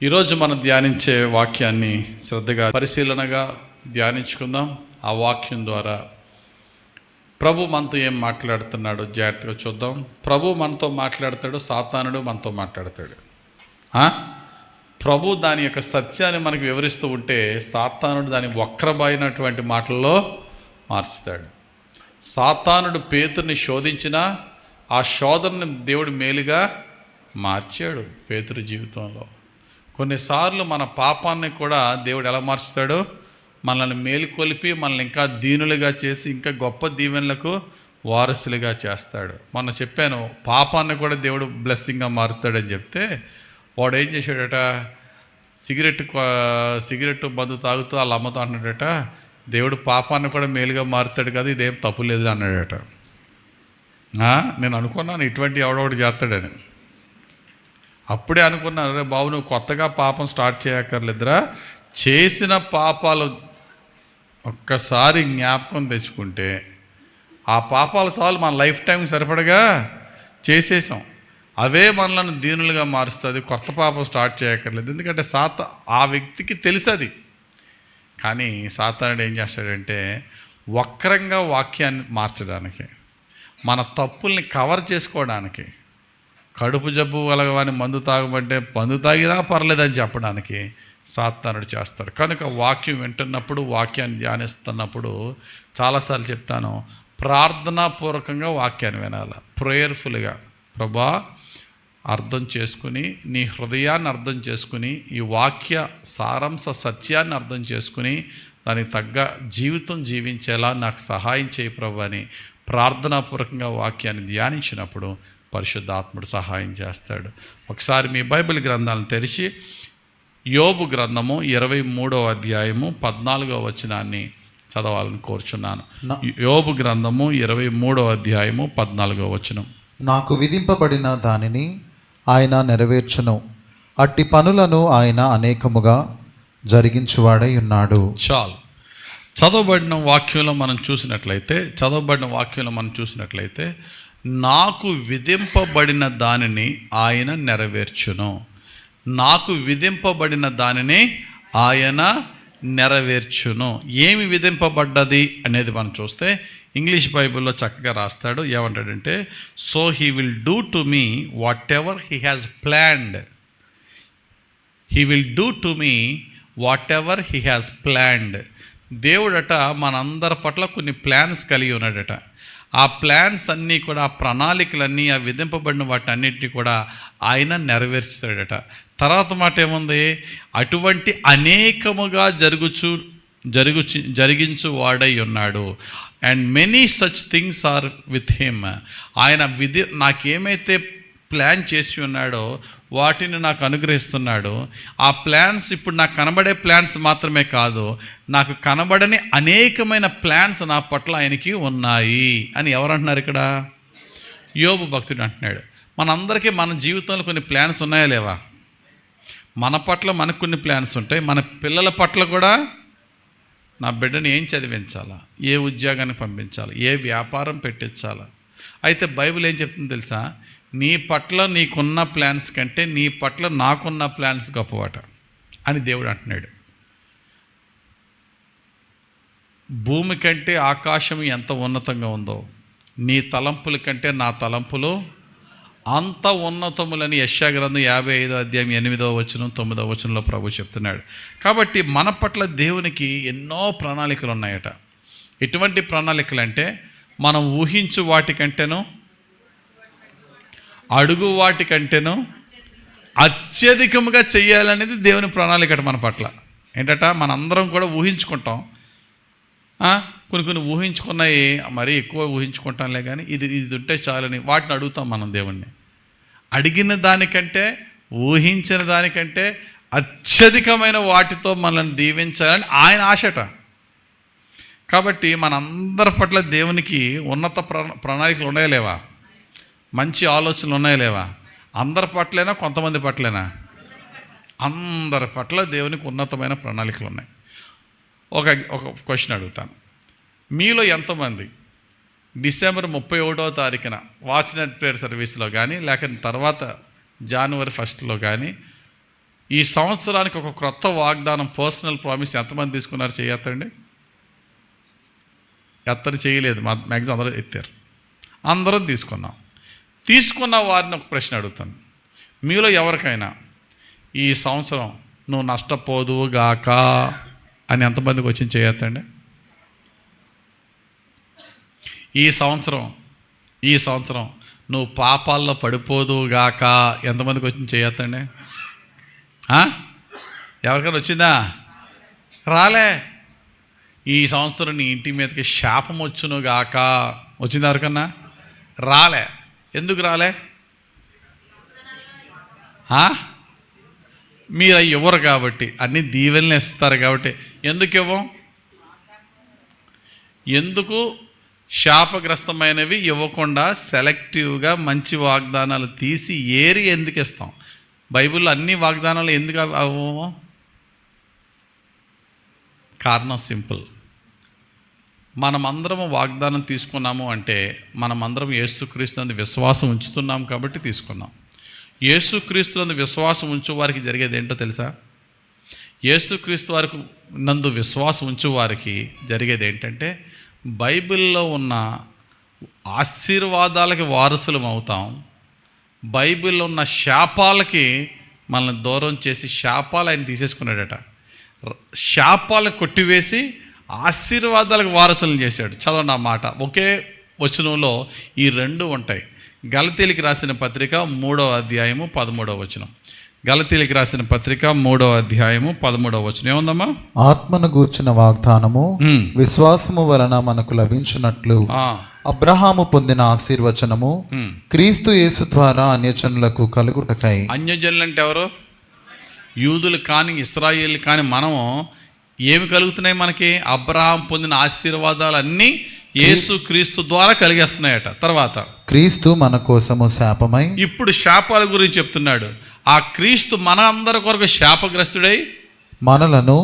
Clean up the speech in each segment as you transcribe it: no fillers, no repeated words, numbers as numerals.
ఈరోజు మనం ధ్యానించే వాక్యాన్ని శ్రద్ధగా పరిశీలనగా ధ్యానించుకుందాం. ఆ వాక్యం ద్వారా ప్రభు మనతో ఏం మాట్లాడుతున్నాడో జాగ్రత్తగా చూద్దాం. ప్రభు మనతో మాట్లాడతాడు, సాతానుడు మనతో మాట్లాడతాడు. ప్రభు దాని యొక్క సత్యాన్ని మనకు వివరిస్తూ ఉంటే సాతానుడు దాని వక్రమైనటువంటి మాటల్లో మార్చుతాడు. సాతానుడు పేతురుని శోధించినా ఆ శోధనని దేవుడు మేలుగా మార్చాడు. పేతురు జీవితంలో కొన్నిసార్లు మన పాపాన్ని కూడా దేవుడు ఎలా మార్చుతాడో, మనల్ని మేలుకొలిపి మనల్ని ఇంకా దీనులుగా చేసి ఇంకా గొప్ప దీవెనలకు వారసులుగా చేస్తాడు. మొన్న చెప్పాను, పాపాన్ని కూడా దేవుడు బ్లెస్సింగ్గా మారుతాడని చెప్తే వాడు ఏం చేశాడట, సిగరెట్ మందు తాగుతూ వాళ్ళ అమ్మతో అన్నాడట, దేవుడు పాపాన్ని కూడా మేలుగా మారుతాడు కదా, ఇదేం తప్పు లేదు అన్నాడట. నేను అనుకున్నాను ఇటువంటి ఎవడొకటి చేస్తాడని. అప్పుడే అనుకున్నాను, రే బాబు నువ్వు కొత్తగా పాపం స్టార్ట్ చేయక్కర్లేదురా, చేసిన పాపాలు ఒక్కసారి జ్ఞాపకం తెచ్చుకుంటే ఆ పాపాలు సార్లు మన లైఫ్ టైం సరిపడగా చేసేసాం, అవే మనలను దీనులుగా మారుస్తుంది. కొత్త పాపం స్టార్ట్ చేయక్కర్లేదు. ఎందుకంటే ఆ వ్యక్తికి తెలుసు అది. కానీ సాతానుడు ఏం చేస్తాడంటే వక్రంగా వాక్యాన్ని మార్చడానికి, మన తప్పుల్ని కవర్ చేసుకోవడానికి, కడుపు జబ్బు వలగవాని మందు తాగమంటే మందు తాగినా పర్లేదని చెప్పడానికి సాతానుడు చేస్తాడు. కనుక వాక్యం వింటున్నప్పుడు, వాక్యాన్ని ధ్యానిస్తున్నప్పుడు చాలాసార్లు చెప్తాను, ప్రార్థనాపూర్వకంగా వాక్యాన్ని వినాలి. ప్రేయర్ఫుల్గా, ప్రభా అర్థం చేసుకుని, నీ హృదయాన్ని అర్థం చేసుకుని, ఈ వాక్య సారాంశ సత్యాన్ని అర్థం చేసుకుని దానికి తగ్గ జీవితం జీవించేలా నాకు సహాయం చేయి ప్రభు అని ప్రార్థనాపూర్వకంగా వాక్యాన్ని ధ్యానించినప్పుడు పరిశుద్ధాత్ముడు సహాయం చేస్తాడు. ఒకసారి మీ బైబిల్ గ్రంథాలను తెరిచి యోబు గ్రంథము 23వ అధ్యాయము 14వ వచనాన్ని చదవాలని కోరుచున్నాను. యోబు గ్రంథము 23వ అధ్యాయము 14వ వచనం. నాకు విధింపబడిన దానిని ఆయన నెరవేర్చును, అట్టి పనులను ఆయన అనేకముగా జరిగించువాడై ఉన్నాడు. చాలు. చదవబడిన వాక్యంలో మనం చూసినట్లయితే నాకు విధింపబడిన దానిని ఆయన నెరవేర్చును. నాకు విధింపబడిన దానిని ఆయన నెరవేర్చును. ఏమి విధింపబడ్డది అనేది మనం చూస్తే ఇంగ్లీష్ బైబిల్లో చక్కగా రాస్తాడు. ఏమంటాడంటే, so he will do to me whatever he has planned. He will do to me whatever he has planned. దేవుడట మనందరి పట్ల కొన్ని ప్లాన్స్ కలిగి ఉన్నాడట. ఆ ప్లాన్స్ అన్నీ కూడా, ఆ ప్రణాళికలన్నీ, ఆ విధింపబడిన వాటి అన్నింటినీ కూడా ఆయన నెరవేర్స్తాడట. తర్వాత మాట ఏముంది, అటువంటి అనేకముగా జరిగించు వాడై ఉన్నాడు. And many such things are with him. ఆయన నాకేమైతే ప్లాన్ చేసి ఉన్నాడో వాటిని నాకు అనుగ్రహిస్తున్నాడు. ఆ ప్లాన్స్ ఇప్పుడు నాకు కనబడే ప్లాన్స్ మాత్రమే కాదు, నాకు కనబడని అనేకమైన ప్లాన్స్ నా పట్ల ఆయనకి ఉన్నాయి అని ఎవరంటున్నారు ఇక్కడ? యోబు భక్తుడు అంటున్నాడు. మనందరికీ మన జీవితంలో కొన్ని ప్లాన్స్ ఉన్నాయా లేవా? మన పట్ల మనకు కొన్ని ప్లాన్స్ ఉంటాయి. మన పిల్లల పట్ల కూడా, నా బిడ్డని ఏం చదివించాలా, ఏ ఉద్యోగాన్ని పంపించాలి, ఏ వ్యాపారం పెట్టించాలా. అయితే బైబిల్ ఏం చెప్తుందో తెలుసా, నీ పట్ల నీకున్న ప్లాన్స్ కంటే నీ పట్ల నాకున్న ప్లాన్స్ గొప్పవాట అని దేవుడు అంటున్నాడు. భూమి కంటే ఆకాశం ఎంత ఉన్నతంగా ఉందో, నీ తలంపుల కంటే నా తలంపులు అంత ఉన్నతములని యెషయా గ్రంథం 55వ అధ్యాయం 8వ వచనం 9వ వచనంలో ప్రభు చెప్తున్నాడు. కాబట్టి మన పట్ల దేవునికి ఎన్నో ప్రణాళికలు ఉన్నాయట. ఎటువంటి ప్రణాళికలు అంటే, మనం ఊహించు వాటికంటేనో, అడుగు వాటికంటేనో అత్యధికముగా చెయ్యాలనేది దేవుని ప్రణాళిక మన పట్ల. ఏంటట, మనందరం కూడా ఊహించుకుంటాం. కొన్ని ఊహించుకున్నాయి, మరీ ఎక్కువ ఊహించుకుంటాంలే, కానీ ఇది ఉంటే చాలని వాటిని అడుగుతాం మనం దేవుణ్ణి. అడిగిన దానికంటే, ఊహించిన దానికంటే అత్యధికమైన వాటితో మనల్ని దీవించాలని ఆయన ఆశట. కాబట్టి మనందరి పట్ల దేవునికి ఉన్నత ప్రణాళికలు ఉన్నాయా లేవా? మంచి ఆలోచనలు ఉన్నాయా లేవా? అందరి పట్లైనా కొంతమంది పట్లైనా? అందరి పట్ల దేవునికి ఉన్నతమైన ప్రణాళికలు ఉన్నాయి. ఒక క్వశ్చన్ అడుగుతాను. మీలో ఎంతమంది డిసెంబర్ 31వ తారీఖున వాచ్ నైట్ ప్రేయర్ సర్వీస్లో కానీ, లేక తర్వాత జనవరి 1లో కానీ ఈ సంవత్సరానికి ఒక క్రొత్త వాగ్దానం, పర్సనల్ ప్రామిస్ ఎంతమంది తీసుకున్నారు? చేయొద్దండి. ఎత్తరు చేయలేదు, మ్యాక్సిమం అందరూ ఎత్తారు. అందరం తీసుకున్నాం. తీసుకున్న వారిని ఒక ప్రశ్న అడుగుతాను. మీలో ఎవరికైనా ఈ సంవత్సరం నువ్వు నష్టపోదువు గాక అని ఎంతమందికి వచ్చింది? చేయొద్దండి. ఈ సంవత్సరం నువ్వు పాపాల్లో పడిపోదువు గాక ఎంతమందికి వచ్చింది? చేయొద్దండి. ఎవరికైనా వచ్చిందా? రాలే. ఈ సంవత్సరం నీ ఇంటి మీదకి శాపం వచ్చును గాక వచ్చింది ఎవరికన్నా? రాలే. ఎందుకు రాలే? మీరు అవి ఇవ్వరు కాబట్టి, అన్ని దీవెనలు ఇస్తారు కాబట్టి. ఎందుకు ఇవ్వం? ఎందుకు శాపగ్రస్తమైనవి ఇవ్వకుండా సెలెక్టివ్గా మంచి వాగ్దానాలు తీసి ఏరి ఎందుకు ఇస్తాం? బైబిల్లో అన్ని వాగ్దానాలు ఎందుకు అవ్వము? కారణం సింపుల్. మనమందరము వాగ్దానం తీసుకున్నాము అంటే మనమందరం యేసుక్రీస్తునందు విశ్వాసం ఉంచుతున్నాం కాబట్టి తీసుకున్నాం. యేసుక్రీస్తునందు విశ్వాసం ఉంచు వారికి జరిగేది ఏంటో తెలుసా? యేసుక్రీస్తు వారికి నందు విశ్వాసం ఉంచు వారికి జరిగేది ఏంటంటే, బైబిల్లో ఉన్న ఆశీర్వాదాలకి వారసులం అవుతాం. బైబిల్లో ఉన్న శాపాలకి మనల్ని దూరం చేసి, శాపాలు ఆయన తీసేసుకున్నాడట. శాపాలు కొట్టివేసి ఆశీర్వాదాలకు వారసులను చేశాడు. చదవండి ఆ మాట. ఒకే వచనంలో ఈ రెండు ఉంటాయి. గలతీయులకు రాసిన పత్రిక 3వ అధ్యాయము 13వ వచనం. గలతీయులకు రాసిన పత్రిక 3వ అధ్యాయము 13వ వచనం ఏముందమ్మా? ఆత్మను గూర్చిన వాగ్దానము విశ్వాసము వలన మనకు లభించినట్లు అబ్రహాము పొందిన ఆశీర్వచనము క్రీస్తు యేసు ద్వారా అన్యజనులకు కలుగుటకై. అన్యజనులు అంటే ఎవరు? యూదులు కానీ ఇశ్రాయేలు కానీ. మనము ఏమి కలుగుతున్నాయి మనకి? అబ్రహాం పొందిన ఆశీర్వాదాలన్నీ యేసు క్రీస్తు ద్వారా కలిగేస్తున్నాయట. తర్వాత క్రీస్తు మన కోసము శాపమై. ఇప్పుడు శాపాల గురించి చెప్తున్నాడు. ఆ క్రీస్తు మన అందరి కొరకు శాపగ్రస్తుడై మనలను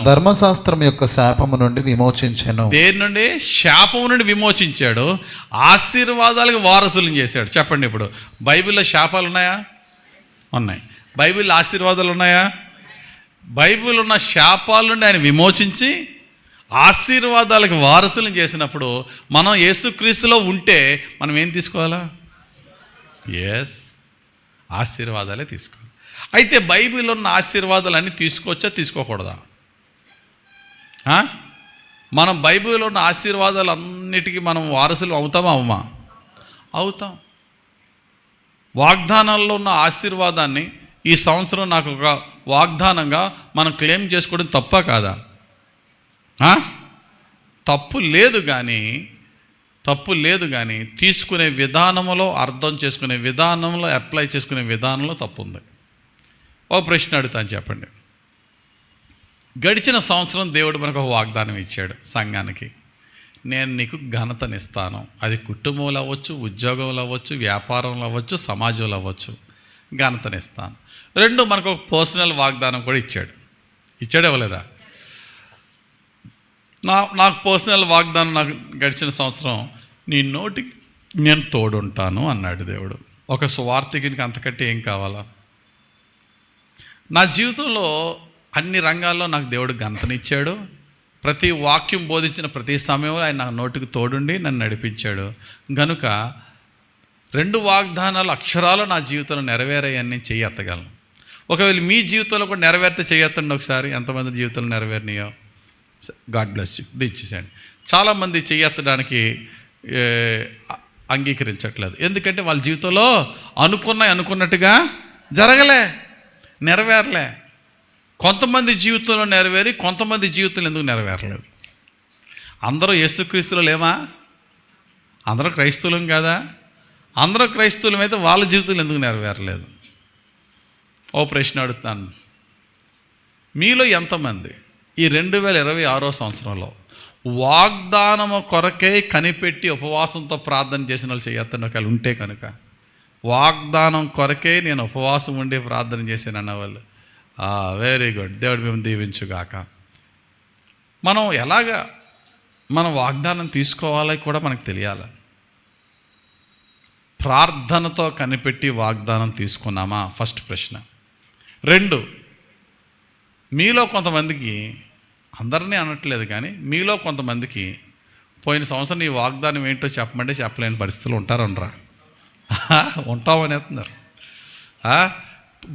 ధర్మశాస్త్రం యొక్క శాపము నుండి విమోచించాను. దేని నుండి? శాపము నుండి విమోచించాడు. ఆశీర్వాదాలకు వారసులను చేశాడు. చెప్పండి, ఇప్పుడు బైబిల్లో శాపాలు ఉన్నాయా? ఉన్నాయి. బైబిల్లో ఆశీర్వాదాలు ఉన్నాయా? బైబిల్ ఉన్న శాపాల నుండి ఆయన విమోచించి ఆశీర్వాదాలకు వారసులను చేసినప్పుడు మనం యేసుక్రీస్తులో ఉంటే మనం ఏం తీసుకోవాలా? ఆశీర్వాదాలే తీసుకోవాలి. అయితే బైబిల్లో ఉన్న ఆశీర్వాదాలు అన్నీ తీసుకోవచ్చా, తీసుకోకూడదా? మనం బైబిల్లో ఉన్న ఆశీర్వాదాలు అన్నిటికీ మనం వారసులు అవుతామా? అవుతాం. వాగ్దానాల్లో ఉన్న ఆశీర్వాదాన్ని ఈ సంవత్సరం నాకు ఒక వాగ్దానంగా మనం క్లెయిమ్ చేసుకోవడం తప్ప కాదా? తప్పు లేదు కానీ తీసుకునే విధానంలో, అర్థం చేసుకునే విధానంలో, అప్లై చేసుకునే విధానంలో తప్పు ఉంది. ఓ ప్రశ్న అడుగుతాను, చెప్పండి. గడిచిన సంవత్సరం దేవుడు మనకు ఒక వాగ్దానం ఇచ్చాడు సంఘానికి. నేను నీకు ఘనతనిస్తాను. అది కుటుంబంలో అవ్వచ్చు, ఉద్యోగంలో అవ్వచ్చు, వ్యాపారంలో అవ్వచ్చు, సమాజంలో అవ్వచ్చు. ఘనతనిస్తాను. రెండు, మనకు ఒక పర్సనల్ వాగ్దానం కూడా ఇచ్చాడు. ఇవ్వలేదా? నాకు పర్సనల్ వాగ్దానం, నాకు గడిచిన సంవత్సరం నీ నోటికి నేను తోడుంటాను అన్నాడు దేవుడు. ఒక సువార్థికునికి అంతకంటే ఏం కావాలా? నా జీవితంలో అన్ని రంగాల్లో నాకు దేవుడు ఘనతనిచ్చాడు. ప్రతి వాక్యం బోధించిన ప్రతి సమయంలో ఆయన నా నోటికి తోడుండి నన్ను నడిపించాడు. గనుక రెండు వాగ్దానాలు అక్షరాలు నా జీవితంలో నెరవేరాయని నేను చెయ్యెత్తగలను. ఒకవేళ మీ జీవితంలో కూడా నెరవేరితే చెయ్యెత్తండి ఒకసారి. ఎంతమంది జీవితంలో నెరవేరినాయో? God bless you. దించేసేయండి. చాలామంది చెయ్యెత్తడానికి అంగీకరించట్లేదు. ఎందుకంటే వాళ్ళ జీవితంలో అనుకున్నట్టుగా జరగలే, నెరవేరలే. కొంతమంది జీవితంలో నెరవేరి, కొంతమంది జీవితంలో ఎందుకు నెరవేరలేదు? అందరూ యేసుక్రీస్తులో లేమా? అందరూ క్రైస్తవులం కాదా? అందరూ క్రైస్తవులం అయితే వాళ్ళ జీవితంలో ఎందుకు నెరవేరలేదు? ఓ ప్రశ్న అడుగుతాను. మీలో ఎంతమంది ఈ 2026 సంవత్సరంలో వాగ్దానము కొరకే కనిపెట్టి ఉపవాసంతో ప్రార్థన చేసిన వాళ్ళు చేయొద్దని ఒకవేళ ఉంటే కనుక, వాగ్దానం కొరకే నేను ఉపవాసం ఉండి ప్రార్థన చేశాను అన్నవాళ్ళు, వెరీ గుడ్. దేవుడు మేము దీవించుగాక. మనం ఎలాగా మనం వాగ్దానం తీసుకోవాలో కూడా మనకు తెలియాలి. ప్రార్థనతో కనిపెట్టి వాగ్దానం తీసుకున్నామా? ఫస్ట్ ప్రశ్న. 2, మీలో కొంతమందికి, అందరినీ అనట్లేదు కానీ మీలో కొంతమందికి పోయిన సంవత్సరం నీ వాగ్దానం ఏంటో చెప్పమంటే చెప్పలేని పరిస్థితులు ఉంటారనరా? ఉంటామనేస్తున్నారు.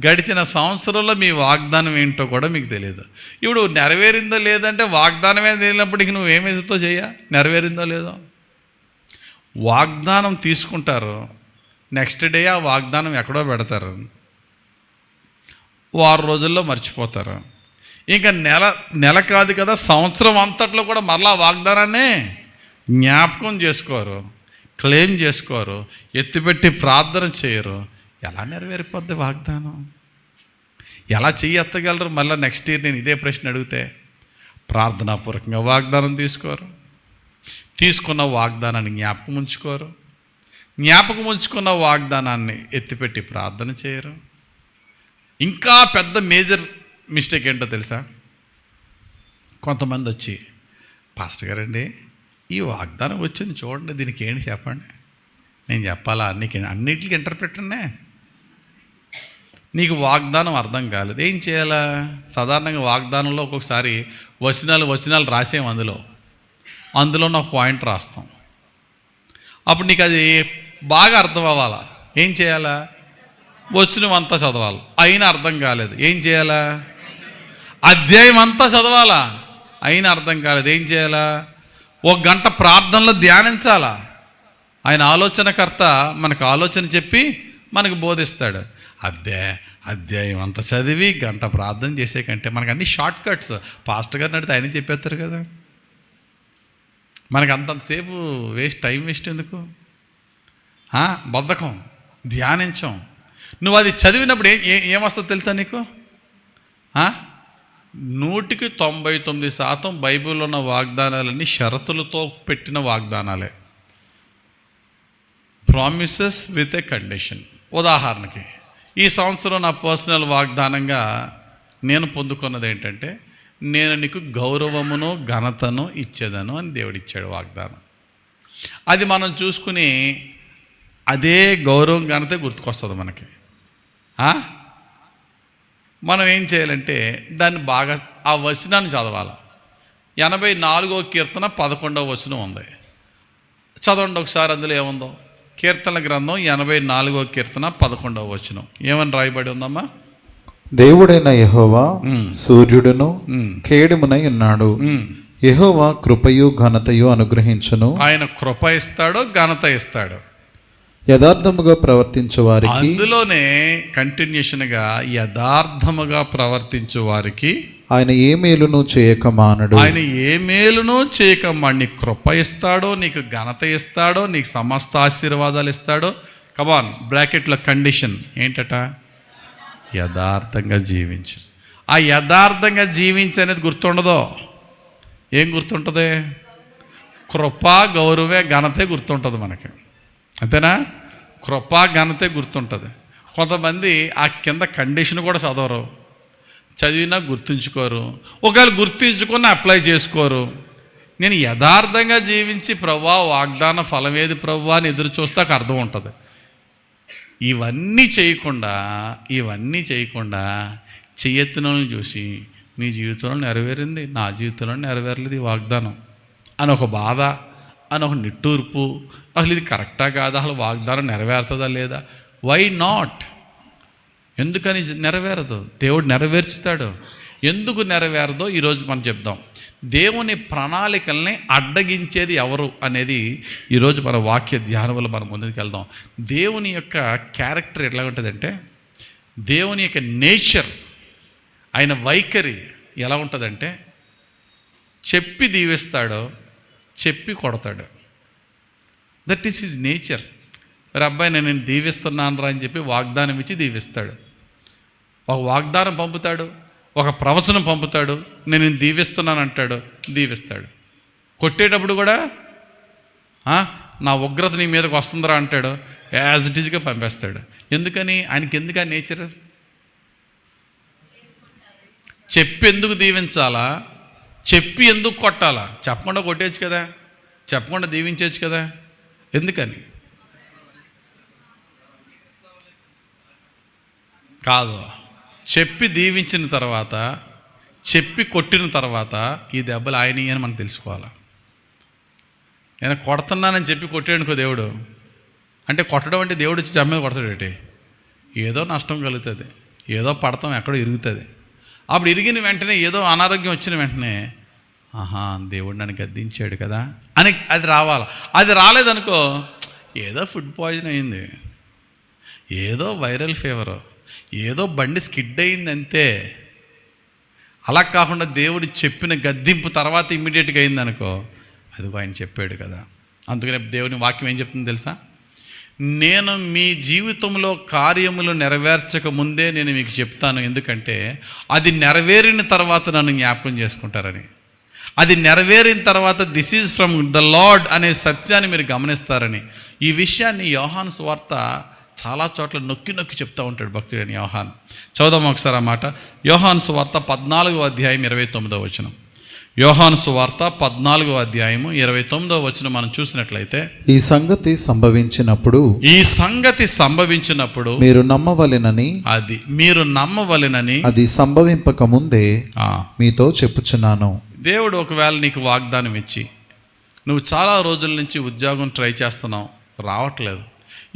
గడిచిన సంవత్సరంలో మీ వాగ్దానం ఏంటో కూడా మీకు తెలియదు. ఇప్పుడు నెరవేరిందో లేదంటే వాగ్దానమే తెలియనప్పటికీ నువ్వేమేదో నెరవేరిందో లేదో. వాగ్దానం తీసుకుంటారు, నెక్స్ట్ డే ఆ వాగ్దానం ఎక్కడో పెడతారు, 6 రోజుల్లో మర్చిపోతారు. ఇంకా నెల కాదు కదా, సంవత్సరం అంతట్లో కూడా మరలా వాగ్దానాన్నే జ్ఞాపకం చేసుకోరు, క్లెయిమ్ చేసుకోరు, ఎత్తిపెట్టి ప్రార్థన చేయరు. ఎలా నెరవేరిపోద్ది వాగ్దానం? ఎలా ఎత్తగలరు? మళ్ళీ నెక్స్ట్ ఇయర్ నేను ఇదే ప్రశ్న అడిగితే ప్రార్థనాపూర్వకంగా వాగ్దానం తీసుకోరు, తీసుకున్న వాగ్దానాన్ని జ్ఞాపకం ఉంచుకోరు, జ్ఞాపకం ఉంచుకున్న వాగ్దానాన్ని ఎత్తిపెట్టి ప్రార్థన చేయరు. ఇంకా పెద్ద మేజర్ మిస్టేక్ ఏంటో తెలుసా? కొంతమంది వచ్చి, పాస్టర్ గారండి ఈ వాగ్దానం వచ్చింది చూడండి, దీనికి ఏంటి చెప్పండి. నేను చెప్పాలా? అన్నిటికీ ఇంటర్ప్రిటర్నే. నీకు వాగ్దానం అర్థం కాలేదు, ఏం చేయాలా? సాధారణంగా వాగ్దానంలో ఒక్కొక్కసారి వచనాలు రాసాం, అందులో ఒక పాయింట్ రాస్తాం. అప్పుడు నీకు అది బాగా అర్థం అవ్వాలా, ఏం చేయాలా? వచనం అంతా చదవాలి. అయినా అర్థం కాలేదు, ఏం చేయాలా? అధ్యాయం అంతా చదవాలా, అయినా అర్థం కాలేదు, ఏం చేయాలా? 1 గంట ప్రార్థనలో ధ్యానించాలా. ఆయన ఆలోచనకర్త మనకు ఆలోచన చెప్పి మనకు బోధిస్తాడు. అధ్యాయం అంతా చదివి గంట ప్రార్థన చేసే కంటే మనకు అన్ని షార్ట్ కట్స్. పాస్టర్ గారిని అడిగితే ఆయన చెప్పేస్తారు కదా. మనకు అంతసేపు టైం వేస్ట్ ఎందుకు? బద్ధకం, ధ్యానించం. నువ్వు అది చదివినప్పుడు ఏమొస్తుందో తెలుసా నీకు? 199% బైబిల్లో ఉన్న వాగ్దానాలన్నీ షరతులతో పెట్టిన వాగ్దానాలే, ప్రామిసెస్ విత్ ఏ కండిషన్. ఉదాహరణకి ఈ సంవత్సరం నా పర్సనల్ వాగ్దానంగా నేను పొందుకున్నది ఏంటంటే, నేను నీకు గౌరవమును ఘనతను ఇచ్చేదను అని దేవుడిచ్చాడు వాగ్దానం. అది మనం చూసుకుని అదే గౌరవం ఘనత గుర్తుకొస్తుంది మనకి. మనం ఏం చేయాలంటే దాన్ని బాగా ఆ వచనాన్ని చదవాలి. 84వ కీర్తన 11వ వచనం ఉంది, చదవండి ఒకసారి. అందులో ఏముందో? కీర్తన గ్రంథం 84వ కీర్తన 11వ వచనం ఏమని రాయబడి ఉందమ్మా? దేవుడైన యెహోవా సూర్యుడును కేడుమునై ఉన్నాడు. యెహోవా కృపయు ఘనతయు అనుగ్రహించును. ఆయన కృప ఇస్తాడు, ఘనత ఇస్తాడు. యథార్థముగా ప్రవర్తించు వారికి, అందులోనే కంటిన్యూషన్గా యథార్థముగా ప్రవర్తించు వారికి ఆయన ఏ మేలును చేయక మానడు. ఆయన ఏ మేలును చేయక మాడు. నీకు కృప ఇస్తాడో, నీకు ఘనత ఇస్తాడో, నీకు సమస్త ఆశీర్వాదాలు ఇస్తాడో. కమాన్, బ్రాకెట్లో కండిషన్ ఏంటట? యథార్థంగా జీవించు. ఆ యథార్థంగా జీవించు అనేది గుర్తుండదో? ఏం గుర్తుంటుంది? కృప, గౌరవే, ఘనతే గుర్తుంటుంది మనకి, అంతేనా? కృప, ఘనతే గుర్తుంటుంది. కొంతమంది ఆ కింద కండిషన్ కూడా చదవరు, చదివినా గుర్తుంచుకోరు. ఒకవేళ గుర్తుంచుకుని అప్లై చేసుకోరు. నేను యథార్థంగా జీవించి ప్రభువా వాగ్దాన ఫలం ఏది ప్రభువా అని ఎదురు చూస్తే అర్థం ఉంటుంది. ఇవన్నీ చేయకుండా చెయ్యెత్తినోళ్ళని చూసి మీ జీవితంలో నెరవేరింది, నా జీవితంలో నెరవేరలేదు ఈ వాగ్దానం అని ఒక బాధ, అని ఒక నిట్టూర్పు. అసలు ఇది కరెక్టా కాదా? అసలు వాగ్దానం నెరవేరుతుందా లేదా? Why not? ఎందుకని నెరవేరదు? దేవుడు నెరవేర్చుతాడు. ఎందుకు నెరవేరదో ఈరోజు మనం చెప్దాం. దేవుని ప్రణాళికల్ని అడ్డగించేది ఎవరు అనేది ఈరోజు మన వాక్య ధ్యానంలో మనం ముందుకు వెళ్దాం. దేవుని యొక్క క్యారెక్టర్ ఎట్లా ఉంటుందంటే, దేవుని యొక్క నేచర్, ఆయన వైఖరి ఎలా ఉంటుందంటే, చెప్పి దీవిస్తాడో, చెప్పి కొడతాడు. That is his nature. మరి అబ్బాయి నేను దీవిస్తున్నాను రా అని చెప్పి వాగ్దానం ఇచ్చి దీవిస్తాడు. ఒక వాగ్దానం పంపుతాడు, ఒక ప్రవచనం పంపుతాడు, నేను దీవిస్తున్నాను అంటాడు, దీవిస్తాడు. కొట్టేటప్పుడు కూడా నా ఉగ్రత నీ మీదకి వస్తుందిరా అంటాడు, యాజ్ ఇట్ ఈజ్గా పంపేస్తాడు. ఎందుకని? ఆయనకి ఎందుకు ఆ నేచర్? చెప్పి ఎందుకు దీవించాలా? చెప్పి ఎందుకు కొట్టాలా? చెప్పకుండా కొట్టేయచ్చు కదా, చెప్పకుండా దీవించవచ్చు కదా. ఎందుకని? కాదు, చెప్పి దీవించిన తర్వాత, చెప్పి కొట్టిన తర్వాత ఈ దెబ్బలు ఆయనవి అని మనం తెలుసుకోవాలి. నేను కొడుతున్నానని చెప్పి కొట్టాడుకో దేవుడు, అంటే కొట్టడం అంటే దేవుడు వచ్చి జమ్మ మీద కొడతాడేటి, ఏదో నష్టం కలుగుతుంది, ఏదో పడతాం, ఎక్కడో ఇరుగుతుంది. అప్పుడు ఇరిగిన వెంటనే ఏదో అనారోగ్యం వచ్చిన వెంటనే ఆహా దేవుడు నన్ను గద్దించాడు కదా అని అది రావాలి. అది రాలేదనుకో, ఏదో ఫుడ్ పాయిజన్ అయింది, ఏదో వైరల్ ఫీవర్, ఏదో బండి స్కిడ్ అయింది అంతే. అలా కాకుండా దేవుడు చెప్పిన గద్దింపు తర్వాత ఇమ్మీడియట్గా అయిందనుకో, అదిగో ఆయన చెప్పాడు కదా. అందుకనే దేవుని వాక్యం ఏం చెప్తుందో తెలుసా, నేను మీ జీవితంలో కార్యములు నెరవేర్చక ముందే నేను మీకు చెప్తాను, ఎందుకంటే అది నెరవేరిన తర్వాత నన్ను జ్ఞాపకం చేసుకుంటారని. అది నెరవేరిన తర్వాత this is from the lord అనే సత్యాన్ని మీరు గమనిస్తారని. ఈ విషయాన్ని యోహాను సువార్త చాలా చోట్ల నొక్కి నొక్కి చెప్తూ ఉంటాడు భక్తుడైన యోహాను. చదువుదాం ఒకసారి ఆ మాట. యోహాను సువార్త 14వ అధ్యాయం 29వ వచనం. యోహాను సువార్త 14వ అధ్యాయము 29వ వచనం మనం చూసినట్లయితే, ఈ సంగతి సంభవించినప్పుడు మీరు నమ్మవలెనని అది సంభవింపక ముందే మీతో చెప్పుచున్నాను. దేవుడు ఒకవేళ నీకు వాగ్దానం ఇచ్చి నువ్వు చాలా రోజుల నుంచి ఉద్యోగం ట్రై చేస్తున్నావు, రావట్లేదు,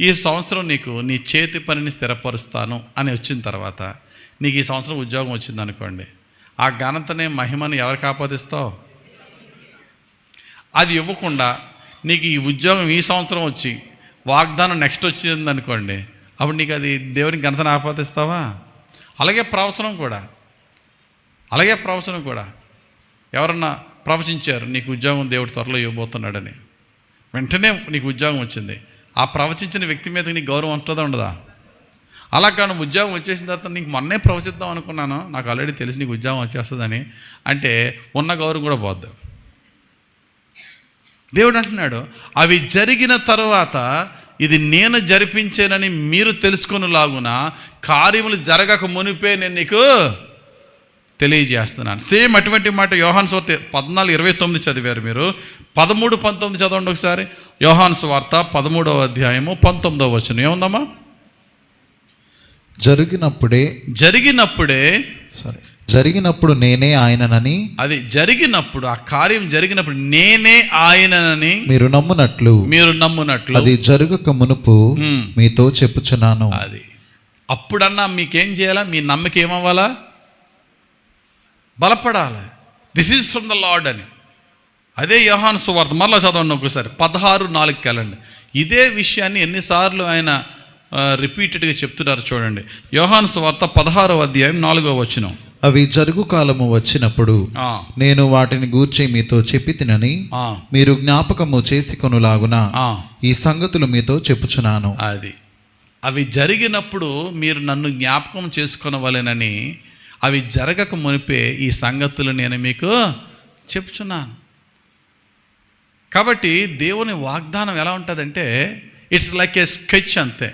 ఈ సంవత్సరం నీకు నీ చేతి పనిని స్థిరపరుస్తాను అని వచ్చిన తర్వాత నీకు ఈ సంవత్సరం ఉద్యోగం వచ్చింది అనుకోండి, ఆ ఘనతనే మహిమను ఎవరికి ఆపాదిస్తావు? అది ఇవ్వకుండా నీకు ఈ ఉద్యోగం ఈ సంవత్సరం వచ్చి వాగ్దానం నెక్స్ట్ వచ్చింది అనుకోండి, అప్పుడు నీకు అది దేవునికి ఘనతను ఆపాదిస్తావా? అలాగే ప్రవచనం కూడా ఎవరన్నా ప్రవచించారు నీకు ఉద్యోగం దేవుడు త్వరలో ఇవ్వబోతున్నాడని, వెంటనే నీకు ఉద్యోగం వచ్చింది, ఆ ప్రవచించిన వ్యక్తి మీద నీకు గౌరవం ఉంటుందా ఉండదా? అలా కానీ ఉద్యోగం వచ్చేసిన తర్వాత నీకు మొన్నే ప్రవచిద్దాం అనుకున్నాను, నాకు ఆల్రెడీ తెలిసి నీకు ఉద్యోగం వచ్చేస్తుందని అంటే ఉన్న గౌరవం కూడా పోద్దు. దేవుడు అంటున్నాడు, అవి జరిగిన తర్వాత ఇది నేను జరిపించానని మీరు తెలుసుకొనులాగున కార్యములు జరగక మునిపే నేను నీకు తెలియజేస్తున్నాను. సేమ్ అటువంటి మాట యోహాను సువార్త 14:29 చదివారు మీరు. 13-19 చదవండి ఒకసారి. యోహాను సువార్త 13వ అధ్యాయము 19వ వచనం ఏముందమ్మా? జరిగినప్పుడు నేనే ఆయననని, అది జరిగినప్పుడు, ఆ కార్యం జరిగినప్పుడు నేనే ఆయననని మీరు నమ్మునట్లు అది జరగక మునుపు మీతో చెప్పుచున్నాను. అది అప్పుడన్నా మీకేం చేయాలా? మీ నమ్మకం ఏమవ్వాలా? బలపడాలి. This is from the Lord అని. అదే యోహాను సువార్త మరలా చదవండి ఒకసారి 16:4 వెళ్ళండి. ఇదే విషయాన్ని ఎన్నిసార్లు ఆయన రిపీటెడ్గా చెప్తున్నారు చూడండి. యోహాను సువార్త 16వ అధ్యాయం 4వ వచనం. అవి జరుగు కాలము వచ్చినప్పుడు నేను వాటిని గూర్చి మీతో చెప్పి తినని మీరు జ్ఞాపకము చేసుకొనులాగున ఈ సంగతులు మీతో చెప్పుచున్నాను. అది అవి జరిగినప్పుడు మీరు నన్ను జ్ఞాపకం చేసుకొనవలెనని, అవి జరగక మునిపే ఈ సంగతులు నేను మీకు చెప్తున్నాను. కాబట్టి దేవుని వాగ్దానం ఎలా ఉంటుందంటే ఇట్స్ లైక్ ఏ స్కెచ్ అంతే.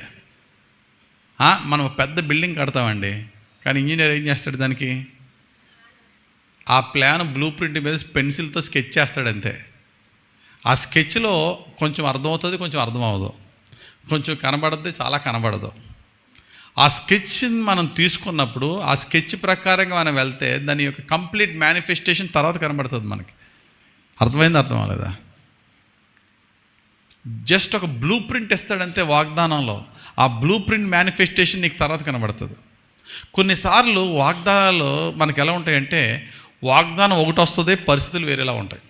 మనం పెద్ద బిల్డింగ్ కడతామండి, కానీ ఇంజనీర్ ఏం చేస్తాడు? దానికి ఆ ప్లాన్ బ్లూ ప్రింట్ మీద పెన్సిల్తో స్కెచ్ చేస్తాడంతే. ఆ స్కెచ్లో కొంచెం అర్థమవుతుంది, కొంచెం అర్థం అవ్వదు, కొంచెం కనబడుద్ది, చాలా కనబడదు. ఆ స్కెచ్ని మనం తీసుకున్నప్పుడు ఆ స్కెచ్ ప్రకారంగా మనం వెళ్తే దాని యొక్క కంప్లీట్ మేనిఫెస్టేషన్ తర్వాత కనబడుతుంది మనకి. అర్థమైంది? అర్థం అవ్వలేదా? జస్ట్ ఒక బ్లూ ప్రింట్ ఇస్తాడంతే వాగ్దానంలో. ఆ బ్లూ ప్రింట్ మేనిఫెస్టేషన్ నీకు తర్వాత కనబడుతుంది. కొన్నిసార్లు వాగ్దానాలు మనకు ఎలా ఉంటాయంటే, వాగ్దానం ఒకటి వస్తుంది, పరిస్థితులు వేరేలా ఉంటాయి.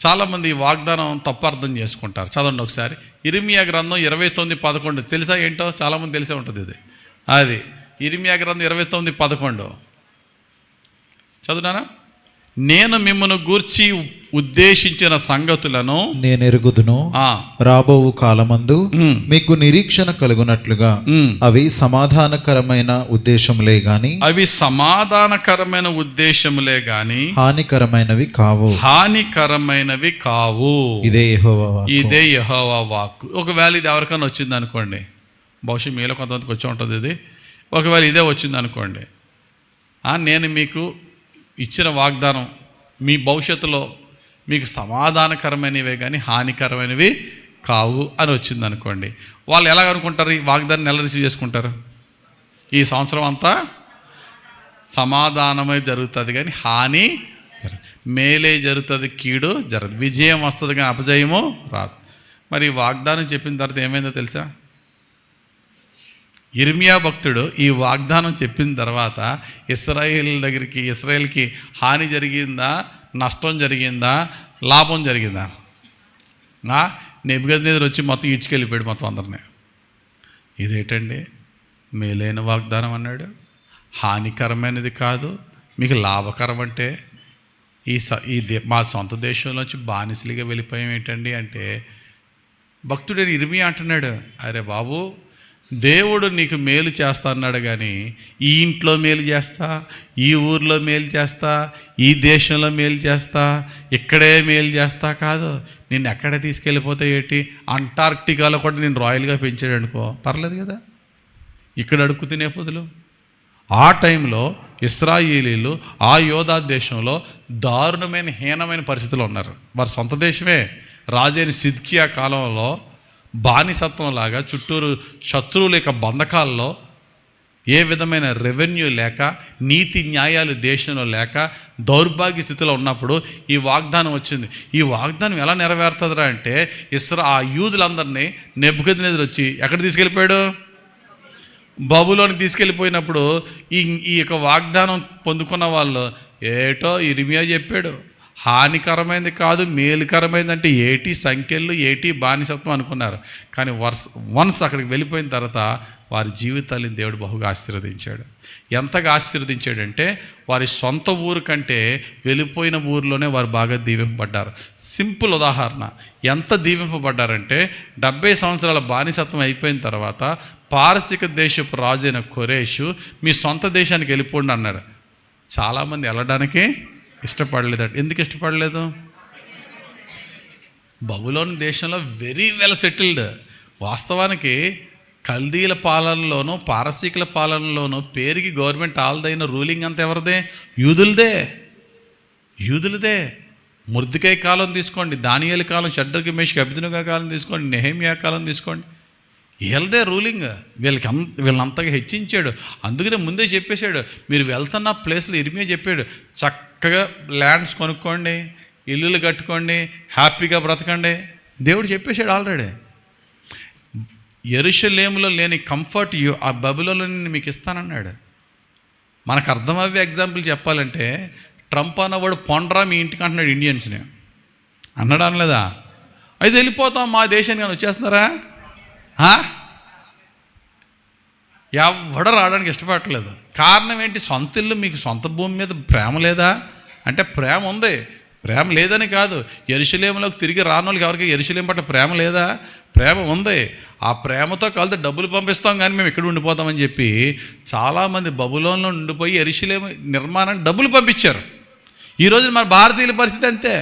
చాలామంది వాగ్దానం తప్పు అర్థం చేసుకుంటారు. చదవండి ఒకసారి ఇర్మియా గ్రంథం 29:11. తెలుసా ఏంటో? చాలామంది తెలిసే ఉంటుంది ఇది. అది ఇర్మియా గ్రంథం 29:11 చదువునానా? నేను మిమ్మల్ని గూర్చి ఉద్దేశించిన సంగతులను నేను ఎరుగుదును, రాబోవు కాలమందు మీకు నిరీక్షణ కలుగునట్లుగా అవి సమాధానకరమైన ఉద్దేశములే గాని హానికరమైనవి కావు. ఇదే యెహోవా వాక్కు. ఒకవేళ ఇది ఎవరికైనా వచ్చింది అనుకోండి, బహుశా మీలో కొంతమందికి వచ్చి ఉంటుంది ఇది. ఒకవేళ ఇదే వచ్చింది అనుకోండి, నేను మీకు ఇచ్చిన వాగ్దానం మీ భవిష్యత్తులో మీకు సమాధానకరమైనవే కానీ హానికరమైనవి కావు అని వచ్చింది అనుకోండి, వాళ్ళు ఎలా అనుకుంటారు? ఈ వాగ్దానం ఎలా రిసీవ్ చేసుకుంటారు? ఈ సంవత్సరం అంతా సమాధానమే జరుగుతుంది కానీ హాని మేలే జరుగుతుంది, కీడు జరగదు. విజయం వస్తుంది కానీ అపజయము రాదు. మరి వాగ్దానం చెప్పిన తర్వాత ఏమైందో తెలుసా? ఇర్మియా భక్తుడు ఈ వాగ్దానం చెప్పిన తర్వాత ఇస్రాయేల్కి హాని జరిగిందా, నష్టం జరిగిందా, లాభం జరిగిందా? నెబుకద్నెజరు వచ్చి మొత్తం ఈడ్చుకెళ్ళిపోయాడు మొత్తం అందరినీ. ఇదేంటండి, మేలైన వాగ్దానం అన్నాడు, హానికరమైనది కాదు, మీకు లాభకరం అంటే మా సొంత దేశంలోంచి బానిసలుగా వెళ్ళిపోయాం ఏంటండి అంటే, భక్తుడు ఇర్మియా అంటున్నాడు, అరే బాబు, దేవుడు నీకు మేలు చేస్తా అన్నాడు కానీ ఈ ఇంట్లో మేలు చేస్తా, ఈ ఊర్లో మేలు చేస్తా, ఈ దేశంలో మేలు చేస్తా, ఇక్కడే మేలు చేస్తా కాదు. నిన్ను ఎక్కడ తీసుకెళ్ళిపోతే ఏంటి, అంటార్క్టికాలో కూడా నేను రాయల్గా పెంచాడు అనుకో, పర్లేదు కదా, ఇక్కడ అడుక్కు తినే బదులు. ఆ టైంలో ఇశ్రాయేలీలు ఆ యోధా దేశంలో దారుణమైన హీనమైన పరిస్థితులు ఉన్నారు. వారి సొంత దేశమే రాజైన సిద్కియా కాలంలో బానిసత్వం లాగా చుట్టూరు శత్రువుల యొక్క బంధకాల్లో ఏ విధమైన రెవెన్యూ లేక, నీతి న్యాయాలు దేశంలో లేక దౌర్భాగ్య స్థితిలో ఉన్నప్పుడు ఈ వాగ్దానం వచ్చింది. ఈ వాగ్దానం ఎలా నెరవేరుతుందిరా అంటే, ఆ యూదులందరినీ నెబుకద్నెజరు వచ్చి ఎక్కడ తీసుకెళ్ళిపోయాడు? బబులోని తీసుకెళ్ళిపోయినప్పుడు ఈ యొక్క వాగ్దానం పొందుకున్న వాళ్ళు ఏటో ఇర్మియా చెప్పాడు, హానికరమైనది కాదు మేలుకరమైనది అంటే ఏటి సంఖ్యలు, ఏటి బానిసత్వం అనుకున్నారు. కానీ వన్స్ అక్కడికి వెళ్ళిపోయిన తర్వాత వారి జీవితాన్ని దేవుడు బహుగా ఆశీర్వదించాడు. ఎంతగా ఆశీర్వదించాడంటే, వారి సొంత ఊరు కంటే వెళ్ళిపోయిన ఊరిలోనే వారు బాగా దీవింపబడ్డారు. సింపుల్ ఉదాహరణ, ఎంత దీవింపబడ్డారంటే 70 సంవత్సరాల బానిసత్వం అయిపోయిన తర్వాత పారసిక దేశపు రాజైన కొరేషు మీ సొంత దేశానికి వెళ్ళిపోండి అన్నాడు. చాలామంది వెళ్ళడానికి ఇష్టపడలేదట. ఎందుకు ఇష్టపడలేదు? బబులోని దేశంలో వెరీ వెల్ సెటిల్డ్. వాస్తవానికి కల్దీల పాలనలోనూ పారసీకుల పాలనలోనూ పేరుకి గవర్నమెంట్ ఆల్దైన రూలింగ్ అంతా ఎవరిదే? యూదులదే. మొర్దెకై కాలం తీసుకోండి, దానియేలు కాలం, షడ్రక్ మేషక్ అబేద్నెగో కాలం తీసుకోండి, నెహెమ్యా కాలం తీసుకోండి, వీళ్ళదే రూలింగ్. వీళ్ళంతగా హెచ్చించాడు. అందుకనే ముందే చెప్పేశాడు, మీరు వెళ్తున్న ప్లేస్లో ఇర్మియా చెప్పాడు, చక్కగా ల్యాండ్స్ కొనుక్కోండి, ఇల్లులు కట్టుకోండి, హ్యాపీగా బ్రతకండి. దేవుడు చెప్పేశాడు ఆల్రెడీ. యెరూషలేములో లేని కంఫర్ట్ ఆ బబులోలో మీకు ఇస్తానన్నాడు. మనకు అర్థమయ్యే ఎగ్జాంపుల్ చెప్పాలంటే, ట్రంప్ అన్నవాడు పొండ్రా మీ ఇంటికి అంటున్నాడు ఇండియన్స్ని. అన్నాడు అనలేదా? అయితే వెళ్ళిపోతాం మా దేశానికి అని వచ్చేస్తున్నారా? ఎవడ రావడానికి ఇష్టపడట్లేదు. కారణం ఏంటి? సొంత ఇల్లు, మీకు సొంత భూమి మీద ప్రేమ లేదా అంటే ప్రేమ ఉంది. ప్రేమ లేదని కాదు, యెరూషలేములోకి తిరిగి రానోళ్ళకి ఎవరికి యెరూషలేం పట్ల ప్రేమ లేదా? ప్రేమ ఉంది. ఆ ప్రేమతో కలిసి డబ్బులు పంపిస్తాం కానీ మేము ఇక్కడ ఉండిపోతామని చెప్పి చాలామంది బబులోన్లో ఉండిపోయి యెరూషలేం నిర్మాణానికి డబ్బులు పంపించారు. ఈరోజు మన భారతీయుల పరిస్థితి అంతే.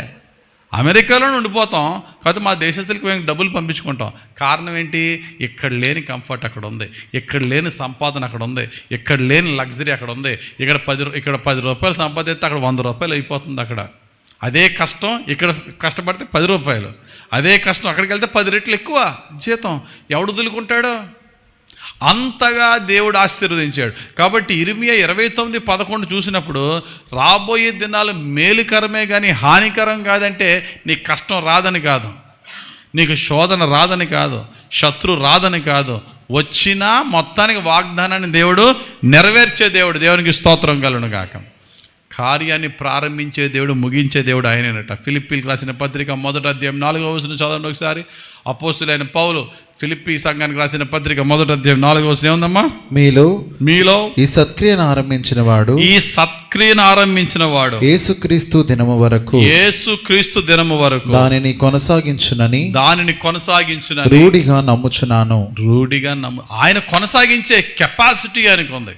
అమెరికాలో ఉండిపోతాం, కాకపోతే మా దేశస్తులకి మేము డబ్బులు పంపించుకుంటాం. కారణం ఏంటి? ఇక్కడ లేని కంఫర్ట్ అక్కడ ఉంది, ఇక్కడ లేని సంపాదన అక్కడ ఉంది, ఇక్కడ లేని లగ్జరీ అక్కడ ఉంది. ఇక్కడ 10 రూపాయలు సంపాదిస్తే అక్కడ 100 రూపాయలు అయిపోతుంది. అక్కడ అదే కష్టం, ఇక్కడ కష్టపడితే 10 రూపాయలు. అదే కష్టం అక్కడికి వెళ్తే 10 రెట్లు ఎక్కువ జీతం. ఎవడు వదులుకుంటాడో? అంతగా దేవుడు ఆశీర్వదించాడు. కాబట్టి ఇర్మియా 29:11 చూసినప్పుడు రాబోయే దినాలు మేలుకరమే కానీ హానికరం కాదంటే, నీకు కష్టం రాదని కాదు, నీకు శోధన రాదని కాదు, శత్రు రాదని కాదు, వచ్చినా మొత్తానికి వాగ్దానాన్ని దేవుడు నెరవేర్చే దేవుడు. దేవునికి స్తోత్రం కలుగును గాక. కార్యాన్ని ప్రారంభించే దేవుడు, ముగించే దేవుడు ఆయనేనట. ఫిలిప్పీలకు రాసిన పత్రిక 1వ అధ్యాయం 4వ వచనం చదవండి ఒకసారి. అపోస్తులైన పౌలు ఫిలిప్పీ సంఘానికి రాసిన పత్రిక 1వ అధ్యాయం 4వ వచనం ఏముందమ్మా? మీలో ఈ సత్క్రియను ఆరంభించిన వాడు యేసుక్రీస్తు దినము వరకు దానిని కొనసాగించునని రూఢిగా నమ్ముచున్నాను. ఆయన కొనసాగించే కెపాసిటీ ఆయనకు ఉంది,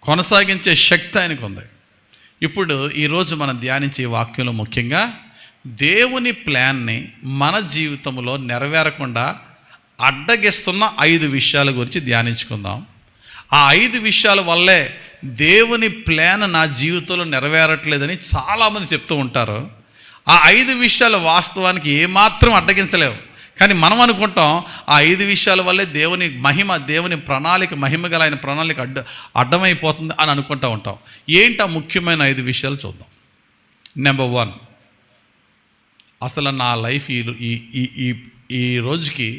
కొనసాగించే శక్తి ఆయనకు ఉంది. ఇప్పుడు ఈరోజు మనం ధ్యానించే వాక్యంలో ముఖ్యంగా దేవుని ప్లాన్ని మన జీవితంలో నెరవేరకుండా అడ్డగిస్తున్న 5 విషయాల గురించి ధ్యానించుకుందాం. ఆ 5 విషయాల వల్లే దేవుని ప్లాన్ నా జీవితంలో నెరవేరట్లేదని చాలామంది చెప్తూ ఉంటారు. ఆ 5 విషయాలు వాస్తవానికి ఏమాత్రం అడ్డగించలేవు, కానీ మనం అనుకుంటాం ఆ 5 విషయాల వల్లే దేవుని ప్రణాళిక, మహిమ గల ఆయన ప్రణాళిక అడ్డమైపోతుంది అని అనుకుంటూ ఉంటాం. ఏంటి ఆ ముఖ్యమైన 5 విషయాలు చూద్దాం. నెంబర్ 1, అసలు నా లైఫ్ ఈ రోజుకి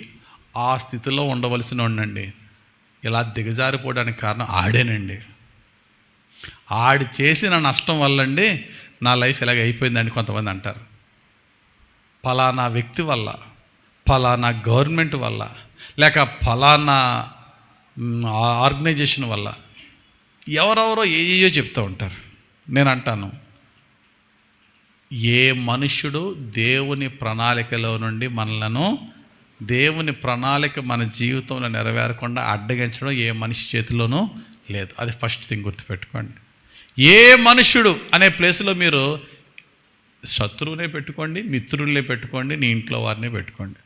ఆ స్థితిలో ఉండవలసిన ఉండండి, ఇలా దిగజారిపోవడానికి కారణం ఆడేనండి. ఆడి చేసిన నష్టం వల్లండి నా లైఫ్ ఇలాగ అయిపోయిందని కొంతమంది అంటారు. ఫలానా వ్యక్తి వల్ల, ఫలానా గవర్నమెంట్ వల్ల, లేక ఫలానా ఆర్గనైజేషన్ వల్ల, ఎవరెవరో ఏయో చెప్తూ ఉంటారు. నేను అంటాను, ఏ మనుష్యుడు దేవుని ప్రణాళికలో నుండి మనలను, దేవుని ప్రణాళిక మన జీవితంలో నెరవేరకుండా అడ్డగించడం ఏ మనిషి చేతిలోనూ లేదు. అది ఫస్ట్ థింగ్ గుర్తుపెట్టుకోండి. ఏ మనుష్యుడు అనే ప్లేస్లో మీరు శత్రువునే పెట్టుకోండి, మిత్రులనే పెట్టుకోండి, నీ ఇంట్లో వారినే పెట్టుకోండి.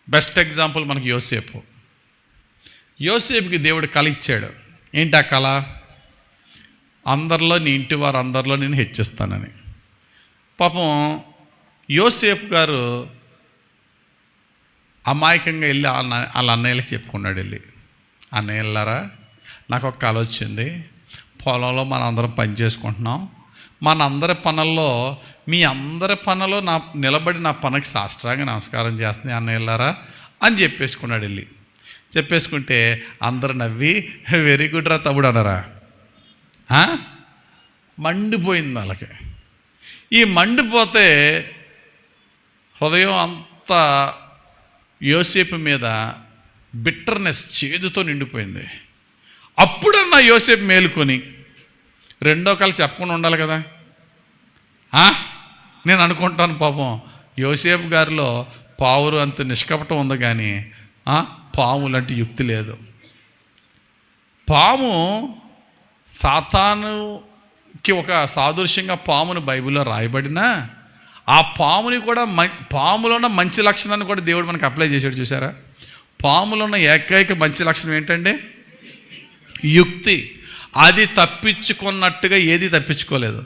బెస్ట్ ఎగ్జాంపుల్ మనకి యోసేపుకి దేవుడు కళ ఇచ్చాడు. ఏంటి ఆ కళ? అందరిలో, నీ ఇంటి వారు అందరిలో నేను హెచ్చిస్తానని. పాపం యోసేపు గారు అమాయకంగా వెళ్ళి వాళ్ళ అన్నయ్యలకి చెప్పుకున్నాడు. వెళ్ళి, అన్నయ్యలారా, నాకు ఒక కళ వచ్చింది. పొలంలో మనం అందరం పని చేసుకుంటున్నాం. మన అందరి పనుల్లో, మీ అందరి పనులో నిలబడి నా పనికి సాష్టాంగ నమస్కారం చేస్తున్నాయి అన్నయ్యలారా అని చెప్పేసుకున్నాడు. వెళ్ళి చెప్పేసుకుంటే అందరు నవ్వి వెరీ గుడ్ రా తమ్ముడు అన్నారా. మండిపోయింది వాళ్ళకి. ఈ మండిపోతే హృదయం అంతా యోసేపు మీద బిట్టర్నెస్, చేదుతో నిండిపోయింది. అప్పుడన్నా యోసేపు మేలుకొని రెండో కళ చెప్పకుండా ఉండాలి కదా. నేను అనుకుంటాను, పాపం యోసేపు గారిలో పావురు అంత నిష్కపటం ఉంది, కానీ పాము లాంటి యుక్తి లేదు. పాము సాతానుకి ఒక సాదృశ్యంగా పామును బైబిల్లో రాయబడినా, ఆ పాముని కూడా పాములో ఉన్న మంచి లక్షణాన్ని కూడా దేవుడు మనకు అప్లై చేశాడు. చూసారా? పాములో ఉన్న ఏకైక మంచి లక్షణం ఏంటంటే యుక్తి. అది తప్పించుకున్నట్టుగా ఏది తప్పించుకోలేదు.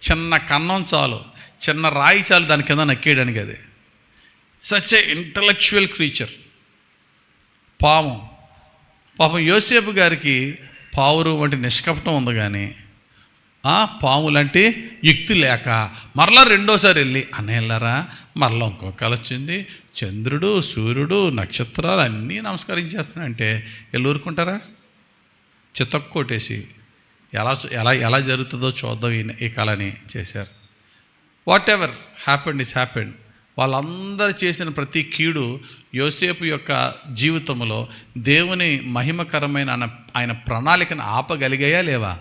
చిన్న కన్నం చాలు, చిన్న రాయి చాలు దాని కింద నక్కేయడానికి. అది సచ్ ఏ ఇంటలెక్చువల్ క్రీచర్ పాము. పాపం యోసేపు గారికి పావురు వంటి నిష్కపటం ఉంది, కానీ పాము లాంటి యుక్తి లేక మరలా రెండోసారి వెళ్ళి, అన్నయ్యలారా మరలా ఇంకో కళ వచ్చింది, చంద్రుడు, సూర్యుడు, నక్షత్రాలు అన్నీ నమస్కరించేస్తున్నాయంటే వెళ్ళి ఊరుకుంటారా? చితక్కొట్టేసి ఎలా ఎలా ఎలా జరుగుతుందో చూద్దాం ఈ కళని చేశారు. What ever happened is happened. వాళ్ళందరూ చేసిన ప్రతి కీడు యోసేపు యొక్క జీవితంలో దేవుని మహిమకరమైన ఆయన ప్రణాళికను ఆపగలిగాయా లేవా?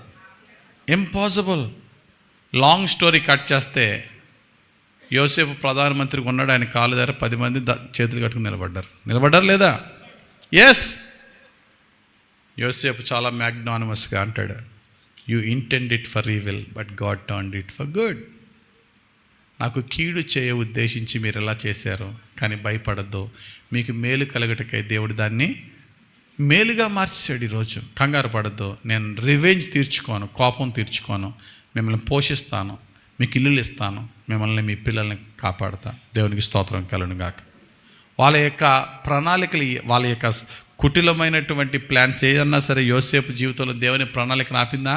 ఇంపాసిబుల్. లాంగ్ స్టోరీ కట్ చేస్తే, యోసేపు ప్రధానమంత్రికి ఉన్నాడు. ఆయన కాలు దగ్గర 10 మంది చేతులు కట్టుకుని నిలబడ్డారు లేదా? ఎస్. యోసేపు చాలా మ్యాగ్నానిమస్గా అంటాడు, you intend it for evil but God turned it for good. నాకు కీడు చేయ ఉద్దేశించి మీరు ఎలా చేశారు, కానీ భయపడద్దు, మీకు మేలు కలగటకై దేవుడు దాన్ని మేలుగా మార్చేశాడు. ఈరోజు కంగారు పడద్దు, నేను రివెంజ్ తీర్చుకోను, కోపం తీర్చుకోను, మిమ్మల్ని పోషిస్తాను, మీకు ఇల్లులు ఇస్తాను, మిమ్మల్ని మీ పిల్లల్ని కాపాడుతా. దేవునికి స్తోత్రం కలుగును గాక. వాళ్ళ యొక్క ప్రణాళికలు, వాళ్ళ యొక్క కుటిలమైనటువంటి ప్లాన్స్ ఏదన్నా సరే యోసేపు జీవితంలో దేవుని ప్రణాళికను ఆపిందా?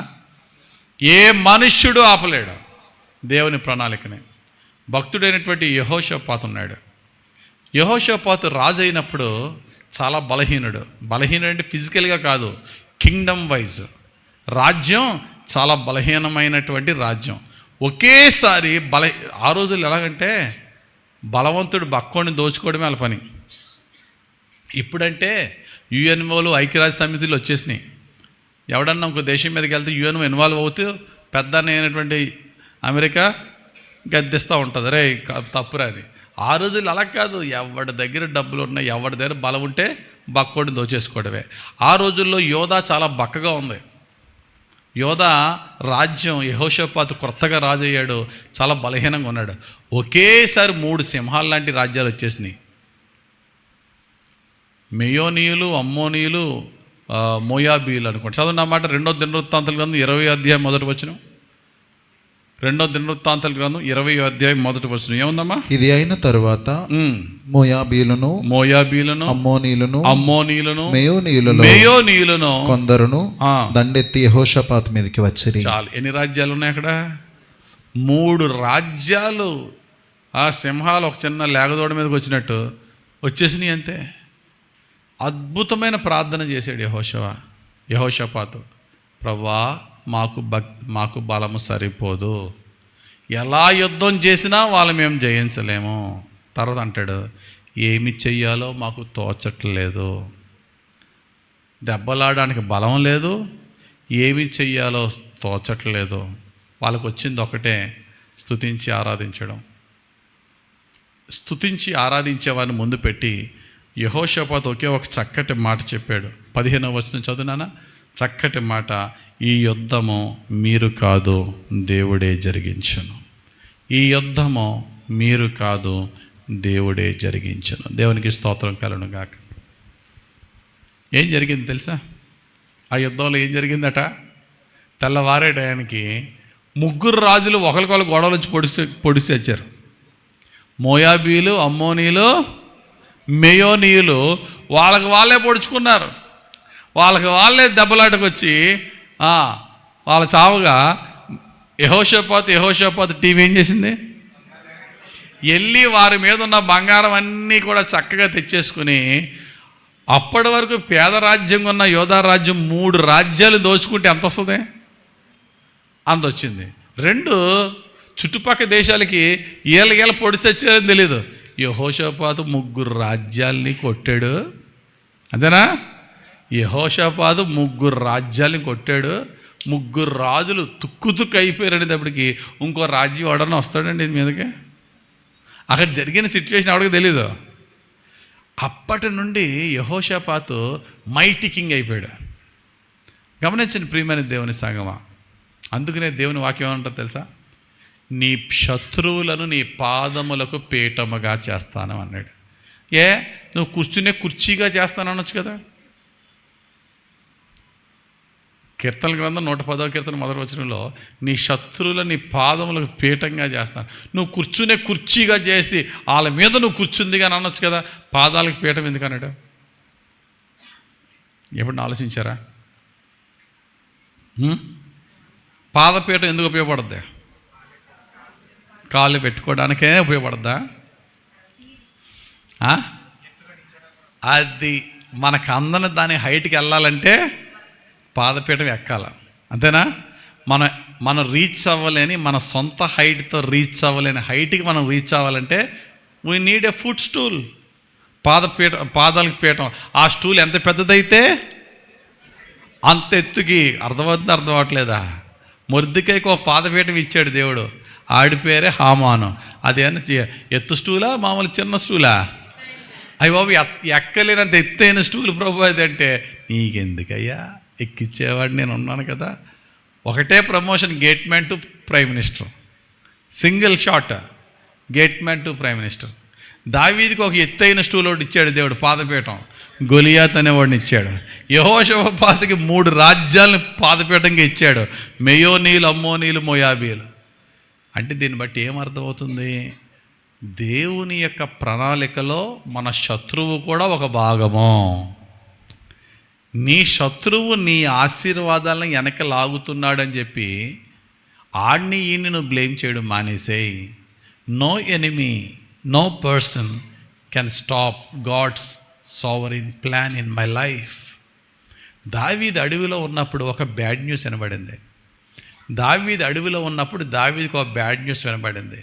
ఏ మనుష్యుడు ఆపలేడు దేవుని ప్రణాళికని. భక్తుడైనటువంటి యెహోషాపాతు ఉన్నాడు. యెహోషాపాతు రాజు అయినప్పుడు చాలా బలహీనుడు అంటే ఫిజికల్గా కాదు, కింగ్డమ్ వైజ్ రాజ్యం చాలా బలహీనమైనటువంటి రాజ్యం. ఒకేసారి ఆ రోజుల్లో ఎలాగంటే బలవంతుడు బక్కోడిని దోచుకోవడమే వాళ్ళ పని. ఇప్పుడంటే యుఎన్ఓలు, ఐక్యరాజ్య సమితిలు వచ్చేసినాయి. ఎవడన్నా ఇంకో దేశం మీదకి వెళ్తే యుఎన్ఓ ఇన్వాల్వ్ అవుతూ పెద్ద అయినటువంటి అమెరికా గద్దిస్తూ ఉంటుంది, రే తప్పురా అని. ఆ రోజుల్లో అలా కాదు, ఎవరి దగ్గర డబ్బులు ఉన్నాయి, ఎవరి దగ్గర బలం ఉంటే బక్కోడిని దోచేసుకోవడమే. ఆ రోజుల్లో యోధా చాలా బక్కగా ఉంది. యోధా రాజ్యం, యెహోషాపాతు కొత్తగా రాజు అయ్యాడు, చాలా బలహీనంగా ఉన్నాడు. ఒకేసారి 3 సింహాల లాంటి రాజ్యాలు వచ్చేసినాయి. మెయోనీయులు, అమ్మోనీయులు, మోయాబీయులు అనుకోండి. చదువు నా మాట. 2వ దినవృత్తాంతాల గ్రంథం 20వ అధ్యాయం 1వ వచనం. 2వ దినవృత్తాంతాల గ్రంథం 20వ అధ్యాయం 1వ వచనం ఏముందమ్మా? ఇది అయిన తరువాత మోయాబీలను అమ్మోనీయులను మేయోనీయులను కొందరును దండెత్తి యెహోషాపాతు మీదకి వచ్చిరి. చాలు. ఎన్ని రాజ్యాలు ఉన్నాయి అక్కడ? 3 రాజ్యాలు. ఆ సింహాలు ఒక చిన్న లేగదోడ మీదకి వచ్చినట్టు వచ్చేసినాయి అంతే. అద్భుతమైన ప్రార్థన చేశాడు యెహోషాపాతు. ప్రభువా, మాకు బలము సరిపోదు, ఎలా యుద్ధం చేసినా వాళ్ళు మేము జయించలేము. తర్వాత అంటాడు, ఏమి చెయ్యాలో మాకు తోచట్లేదు, దెబ్బలాడడానికి బలం లేదు, ఏమి చెయ్యాలో తోచట్లేదు. వాళ్ళకు వచ్చింది ఒకటే, స్తుతించి ఆరాధించడం. స్తుతించి ఆరాధించేవారిని ముందు పెట్టి యెహోషాపాతు ఒకే ఒక చక్కటి మాట చెప్పాడు. 15వ వచనం చదువునానా? చక్కటి మాట, ఈ యుద్ధము మీరు కాదు దేవుడే జరిగించును. ఈ యుద్ధము మీరు కాదు దేవుడే జరిగించును. దేవునికి స్తోత్రం కలుగును గాక. ఏం జరిగింది తెలుసా? ఆ యుద్ధంలో ఏం జరిగిందట? తెల్లవారే టయానికి 3 రాజులు ఒకరికొకరు గొడవలు వచ్చి పొడిసి వచ్చారు. మోయాబీలు, అమ్మోనీయులు, మేయోనీయులు వాళ్ళకి వాళ్ళే పొడుచుకున్నారు. వాళ్ళకి వాళ్ళే దెబ్బలాటకు వచ్చి వాళ్ళ చావుగా యెహోషాపాతు టీవీ ఏం చేసింది? వెళ్ళి వారి మీద ఉన్న బంగారం అన్నీ కూడా చక్కగా తెచ్చేసుకుని, అప్పటి వరకు పేద రాజ్యంగా ఉన్న యోధా రాజ్యం 3 రాజ్యాలు దోచుకుంటే ఎంత వస్తుంది? అంత వచ్చింది. 2 చుట్టుపక్కల దేశాలకి ఏళ్ళ పొడిచి వచ్చారని తెలీదు. యెహోషాపాతు 3 రాజ్యాల్ని కొట్టాడు. అంతేనా? యెహోషాపాతు 3 రాజ్యాల్ని కొట్టాడు. 3 రాజులు తుక్కు అయిపోయారనేటప్పటికి ఇంకో రాజ్యం ఎవడన్నా వస్తాడండి ఇది మీదకి? అక్కడ జరిగిన సిచ్యువేషన్ ఎవరికి తెలీదు. అప్పటి నుండి యెహోషాపాతు మైటీ కింగ్ అయిపోయాడు. గమనించండి ప్రియమైన దేవుని సంగమా. అందుకనే దేవుని వాక్యం ఏమంటారు తెలుసా? నీ శత్రువులను నీ పాదములకు పీఠముగా చేస్తాను అన్నాడు. నువ్వు కూర్చునే కుర్చీగా చేస్తాను అనొచ్చు కదా. కీర్తన గ్రంథం 110వ కీర్తన 1వ వచనంలో నీ శత్రువులను నీ పాదములకు పీఠంగా చేస్తాను. నువ్వు కూర్చునే కుర్చీగా చేసి వాళ్ళ మీద నువ్వు కూర్చుందిగా అనొచ్చు కదా. పాదాలకు పీఠం ఎందుకు అన్నాడు? ఎప్పుడు ఆలోచించారా? పాదపీఠం ఎందుకు ఉపయోగపడుద్ది? కాళ్ళు పెట్టుకోవడానికే ఉపయోగపడద్దా? అది మనకు అందని దాని హైట్కి వెళ్ళాలంటే పాదపీఠం ఎక్కాల. అంతేనా? మనం రీచ్ అవ్వలేని, మన సొంత హైట్తో రీచ్ అవ్వలేని హైట్కి మనం రీచ్ అవ్వాలంటే we need a foot stool. పాదాలకు పీఠం. ఆ స్టూల్ ఎంత పెద్దదైతే అంత ఎత్తుకి. అర్థం అవ్వట్లేదా? మొర్దెకైకి ఒక పాదపీఠం ఇచ్చాడు దేవుడు. ఆడి పేరే హామాను. అదేమన్నా ఎత్తు స్టూలా, మామూలు చిన్న స్టూలా? అయ్యి బాబు, ఎక్కలేనంత ఎత్తైన స్టూల్ ప్రభు అది అంటే, నీకెందుకయ్యా, ఎక్కిచ్చేవాడు నేను ఉన్నాను కదా. ఒకటే promotion, gate man to prime minister. Single shot, gate man to prime minister. దావీదుకి ఒక ఎత్తైన స్టూల్ ఒకటి ఇచ్చాడు దేవుడు, పాదపీఠం. గొలియాత్ అనేవాడిని ఇచ్చాడు. యెహోషాపాతుకి 3 రాజ్యాలను పాదపీఠంగా ఇచ్చాడు. మేయోనీయులు, అమ్మోనీయులు, మోయాబీలు. అంటే దీన్ని బట్టి ఏమర్థమవుతుంది? దేవుని యొక్క ప్రణాళికలో మన శత్రువు కూడా ఒక భాగము. నీ శత్రువు నీ ఆశీర్వాదాలను వెనక లాగుతున్నాడని చెప్పి ఆడిని ఈయన్ని నువ్వు బ్లేమ్ చేయడం మానేసేయి. No enemy, no person can stop God's sovereign plan in my life. దావీదు అడవిలో ఉన్నప్పుడు ఒక బ్యాడ్ న్యూస్ వినబడింది. దావీదు అడవిలో ఉన్నప్పుడు దావీదుకు ఒక బ్యాడ్ న్యూస్ వినబడింది.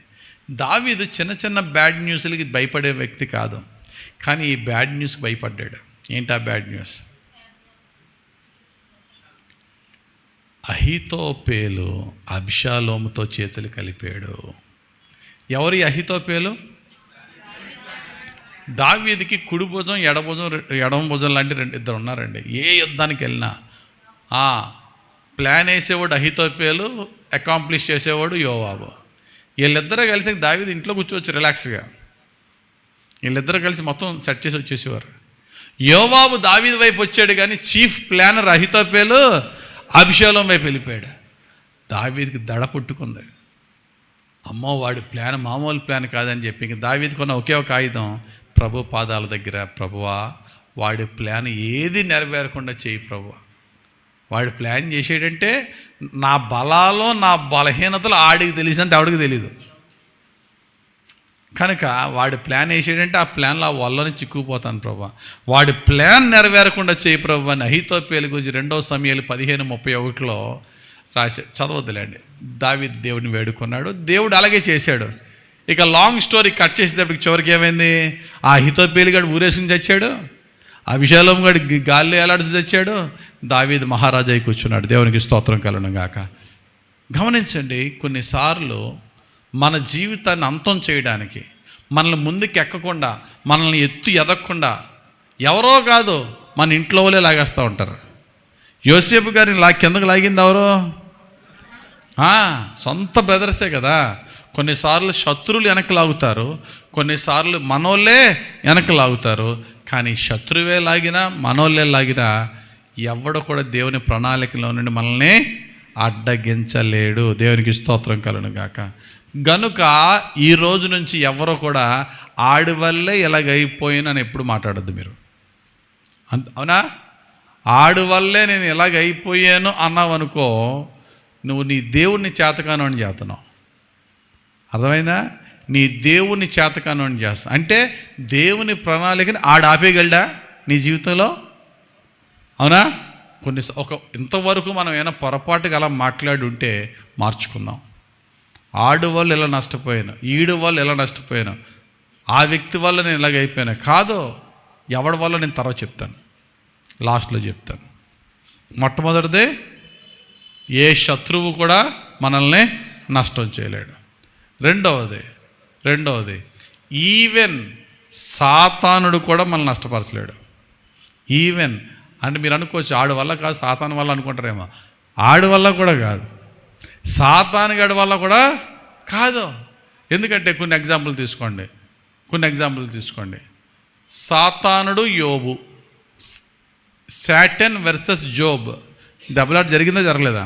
దావీదు చిన్న చిన్న బ్యాడ్ న్యూస్లకి భయపడే వ్యక్తి కాదు, కానీ ఈ బ్యాడ్ న్యూస్కి భయపడ్డాడు. ఏంటి ఆ బ్యాడ్ న్యూస్? అహీతోపేలు అబ్షాలోముతో చేతులు కలిపాడు. ఎవరి అహీతోపేలు? దావీదుకి కుడి భుజం, ఎడమ భుజం లాంటి 2 ఉన్నారండి. ఏ యుద్ధానికి వెళ్ళినా ప్లాన్ వేసేవాడు అహీతోపేలు, అకాంప్లిష్ చేసేవాడు యోవాబు. వీళ్ళిద్దరూ కలిసి దావీదు ఇంట్లో కూర్చోవచ్చు రిలాక్స్గా. వీళ్ళిద్దరూ కలిసి మొత్తం సెట్ చేసి వచ్చేసేవారు. యోవాబు దావీదు వైపు వచ్చాడు, కానీ చీఫ్ ప్లానర్ అహీతోపేలు అబ్షాలోము వైపు వెళ్ళిపోయాడు. దావీదుకి దడ పుట్టుకుంది. అమ్మో వాడి ప్లాన్ మామూలు ప్లాన్ కాదని చెప్పి ఇంక దావీదుకున్న ఒకే ఒక ఆయుధం ప్రభు పాదాల దగ్గర, ప్రభువా వాడి ప్లాన్ ఏది నెరవేరకుండా చేయి ప్రభువా. వాడు ప్లాన్ చేసేటంటే నా బలాలో నా బలహీనతలు ఆడికి తెలిసినంత ఆవిడికి తెలీదు కనుక వాడి ప్లాన్ వేసాడంటే ఆ ప్లాన్లో ఆ వల్లని చిక్కుపోతాను ప్రభా. వాడి ప్లాన్ నెరవేరకుండా చేయి ప్రభు అని అహీతోపేలు గురించి 2 సమయాలు 15:31 రాసి చదవద్దులేండి. దావీదు దేవుడిని వేడుకున్నాడు, దేవుడు అలాగే చేశాడు. ఇక లాంగ్ స్టోరీ కట్ చేసేటప్పటికి చివరికి ఏమైంది, ఆ అహీతోపేలు గాడు ఊరేసుకుని చచ్చాడు, అభిషేకం గాడు గాల్లో ఏలాడుతూ చచ్చాడు, దావీదు మహారాజాయి కూర్చున్నాడు. దేవునికి స్తోత్రం కలుగును గాక. గమనించండి, కొన్నిసార్లు మన జీవితాన్ని అంతం చేయడానికి, మనల్ని ముందుకు ఎక్కకుండా, మనల్ని ఎదగకుండా ఎవరో కాదు మన ఇంట్లో వాళ్ళే లాగేస్తూ ఉంటారు. యోసేపు గారిని కిందకు లాగింది ఎవరో? సొంత బ్రదర్సే కదా. కొన్నిసార్లు శత్రువులు వెనక్కి లాగుతారు, కొన్నిసార్లు మనోళ్ళే వెనక్కి లాగుతారు. కానీ శత్రువే లాగినా మనోళ్ళే లాగినా ఎవడు కూడా దేవుని ప్రణాళికలో నుండి మనల్ని అడ్డగించలేడు. దేవునికి స్తోత్రం కలుగును గాక. గనుక ఈ రోజు నుంచి ఎవరో కూడా ఆడి వల్లే ఇలాగైపోయానని ఎప్పుడు మాట్లాడద్దు మీరు. అవునా? ఆడి వల్లే నేను ఇలాగైపోయాను అన్నావు అనుకో, నువ్వు నీ దేవుణ్ణి చేతకాను అని చేస్తున్నావు. అర్థమైందా? నీ దేవుని చేతకాను అని చేస్తా అంటే దేవుని ప్రణాళికని ఆపేయగలడా నీ జీవితంలో? అవునా? ఇంతవరకు మనం ఏమైనా పొరపాటుగా అలా మాట్లాడి ఉంటే మార్చుకుందాం. ఆడు వల్ల ఇలా నష్టపోయాను, ఈడు వల్ల ఇలా నష్టపోయాను, ఆ వ్యక్తి వల్ల నేను ఇలాగైపోయాను కాదు. ఎవడి వల్ల నేను తర్వాత చెప్తాను, లాస్ట్లో చెప్తాను. మొట్టమొదటిది, ఏ శత్రువు కూడా మనల్ని నష్టం చేయలేడు. రెండవది ఈవెన్ సాతానుడు కూడా మనల్ని నష్టపరచలేడు. ఈవెన్ అంటే మీరు అనుకోవచ్చు ఆడి వల్ల కాదు సాతాను వల్ల అనుకుంటారేమో. ఆడి వల్ల కూడా కాదు, సాతాను గడి వల్ల కూడా కాదు. ఎందుకంటే కొన్ని ఎగ్జాంపుల్ తీసుకోండి. సాతానుడు యోబు, శాటన్ వర్సెస్ జోబ్ దెబ్బలాట జరిగిందా జరగలేదా?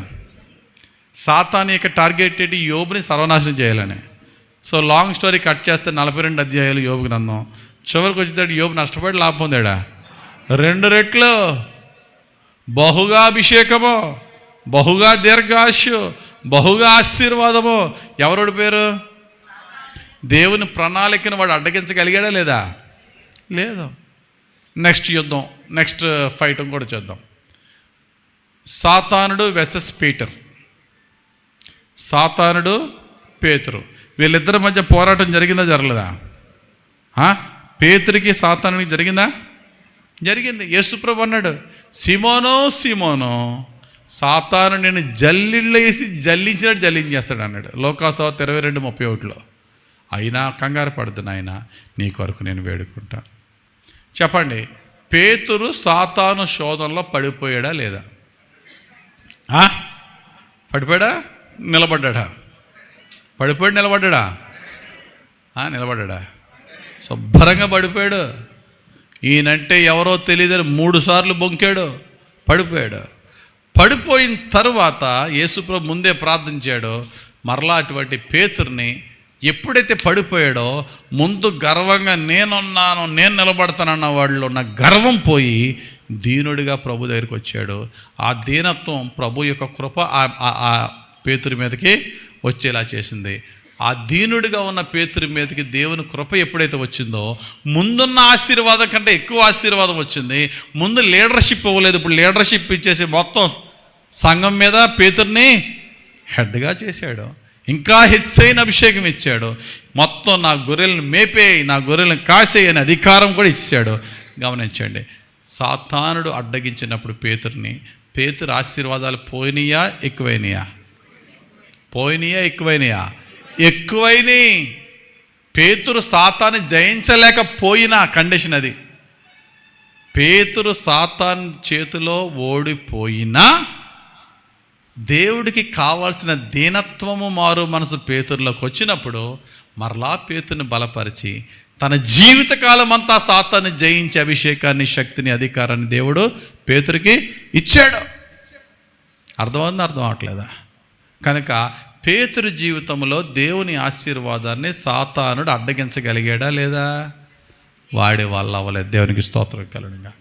సాతాను యొక్క టార్గెట్ ఏంటి? యోబుని సర్వనాశనం చేయాలని. సో లాంగ్ స్టోరీ కట్ చేస్తే 42 అధ్యాయాలు యోబు గ్రంథం. చివరికి వచ్చేటప్పుడు యోబు నష్టపడి లాభం పొందాడా? 2 రెట్లు, బహుగా అభిషేకము, బహుగా దీర్ఘాశు, బహుగా ఆశీర్వాదము. ఎవరోడి పేరు? దేవుని ప్రణాళికను వాడు అడ్డగించగలిగాడా లేదా? లేదు. నెక్స్ట్ ఫైట్ కూడా చూద్దాం. సాతానుడు వెసెస్ పీటర్, సాతానుడు పేతురు, వీళ్ళిద్దరి మధ్య పోరాటం జరిగిందా జరగలేదా? పేతురికి సాతానుడికి జరిగిందా? జరిగింది. యేసుప్రభు అన్నాడు, సీమోను సాతాను నేను జల్లిళ్ళేసి జల్లించినట్టు జల్లించేస్తాడు అన్నాడు. లోకాసువార్త 22:31. అయినా కంగారు పడుతుంది, ఆయన నీ కొరకు నేను వేడుకుంటాను. చెప్పండి, పేతురు సాతాను శోధనలో పడిపోయాడా లేదా? పడిపోయాడా? నిలబడ్డా? నిలబడ్డా? శుభ్రంగా పడిపోయాడు. ఈయనంటే ఎవరో తెలియదని 3 సార్లు బొంకాడు, పడిపోయిన తర్వాత యేసుప్రభు ముందే ప్రార్థించాడు. మరలా అటువంటి పేతుర్ని ఎప్పుడైతే పడిపోయాడో ముందు గర్వంగా నేనున్నాను, నేను నిలబడతానన్న వాళ్ళు ఉన్న గర్వం పోయి దీనుడిగా ప్రభు దగ్గరికి వచ్చాడు. ఆ దీనత్వం ప్రభు యొక్క కృప ఆ పేతురి మీదకి వచ్చేలా చేసింది. ఆ దీనుడిగా ఉన్న పేతురి మీదకి దేవుని కృప ఎప్పుడైతే వచ్చిందో ముందున్న ఆశీర్వాదం కంటే ఎక్కువ ఆశీర్వాదం వచ్చింది. ముందు లీడర్షిప్ ఇవ్వలేదు, ఇప్పుడు లీడర్షిప్ ఇచ్చేసి మొత్తం సంఘం మీద పేతుర్ని హెడ్గా చేశాడు. ఇంకా హెచ్చైన అభిషేకం ఇచ్చాడు. మొత్తం నా గొర్రెలను మేపేయి, నా గొర్రెలను కాసేయి అనే అధికారం కూడా ఇచ్చాడు. గమనించండి, సాతానుడు అడ్డగించినప్పుడు పేతురు ఆశీర్వాదాలు పోయినాయా ఎక్కువైనాయా? ఎక్కువైనాయి. పేతురు సాతాను జయించలేకపోయినా కండిషన్ అది. పేతురు సాతాను చేతిలో ఓడిపోయినా దేవుడికి కావాల్సిన దీనత్వము మారు మనసు పేతురులోకి వచ్చినప్పుడు మరలా పేతురుని బలపరిచి తన జీవితకాలం అంతా సాతాన్ని జయించే అభిషేకాన్ని, శక్తిని, అధికారాన్ని దేవుడు పేతురికి ఇచ్చాడు. అర్థం అవట్లేదా? కనుక పేతురు జీవితంలో దేవుని ఆశీర్వాదాన్ని సాతానుడు అడ్డగించగలిగాడా లేదా? వాడి వల్ల అవ్వలేదు. దేవునికి స్తోత్రం కలుగునుగా.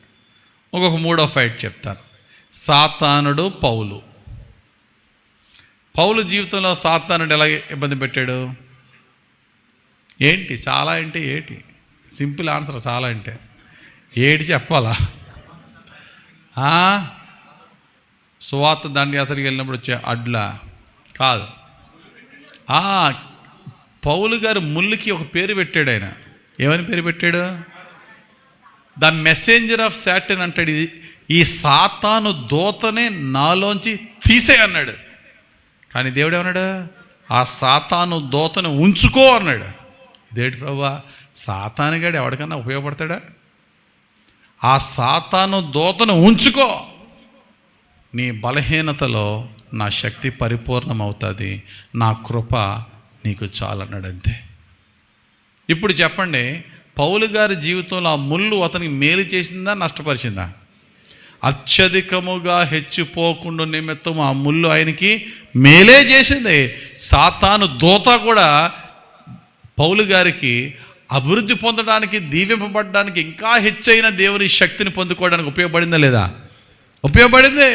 ఇంకొక మూడో ఫైట్ చెప్తాను. సాతానుడు పౌలు జీవితంలో సాతానుడు ఎలా ఇబ్బంది పెట్టాడు? ఏంటి? చాలా అంటే ఏంటి? Simple answer. చాలా అంటే ఏంటి చెప్పాలా? సువార్త దండయాత్రకి వెళ్ళినప్పుడు వచ్చే అడ్లా కాదు. పౌలు గారు ముళ్ళుకి ఒక పేరు పెట్టాడు. ఆయన ఏమని పేరు పెట్టాడు? ద మెసెంజర్ ఆఫ్ సాటన్ అంటాడు. ఈ సాతాను దూతనే నాలోంచి తీసే అన్నాడు. కానీ దేవుడు ఏమన్నాడు? ఆ సాతాను దూతను ఉంచుకో అన్నాడు. ఇదేంటి ప్రభువా, సాతానుగాడు ఎవరికన్నా ఉపయోగపడతాడా? ఆ సాతాను దూతను ఉంచుకో, నీ బలహీనతలో నా శక్తి పరిపూర్ణమవుతుంది, నా కృప నీకు చాలన్నాడు. అంతే. ఇప్పుడు చెప్పండి, పౌలు గారి జీవితంలో ఆ ముళ్ళు అతనికి మేలు చేసిందా, నష్టపరిచిందా? అత్యధికముగా హెచ్చిపోకుండా నిమిత్తం ఆ ముళ్ళు ఆయనకి మేలే చేసింది. సాతాను దూత కూడా పౌలు గారికి అభివృద్ధి పొందడానికి, దీవింపబడడానికి, ఇంకా హెచ్చైన దేవుని శక్తిని పొందుకోవడానికి ఉపయోగపడిందా లేదా? ఉపయోగపడింది.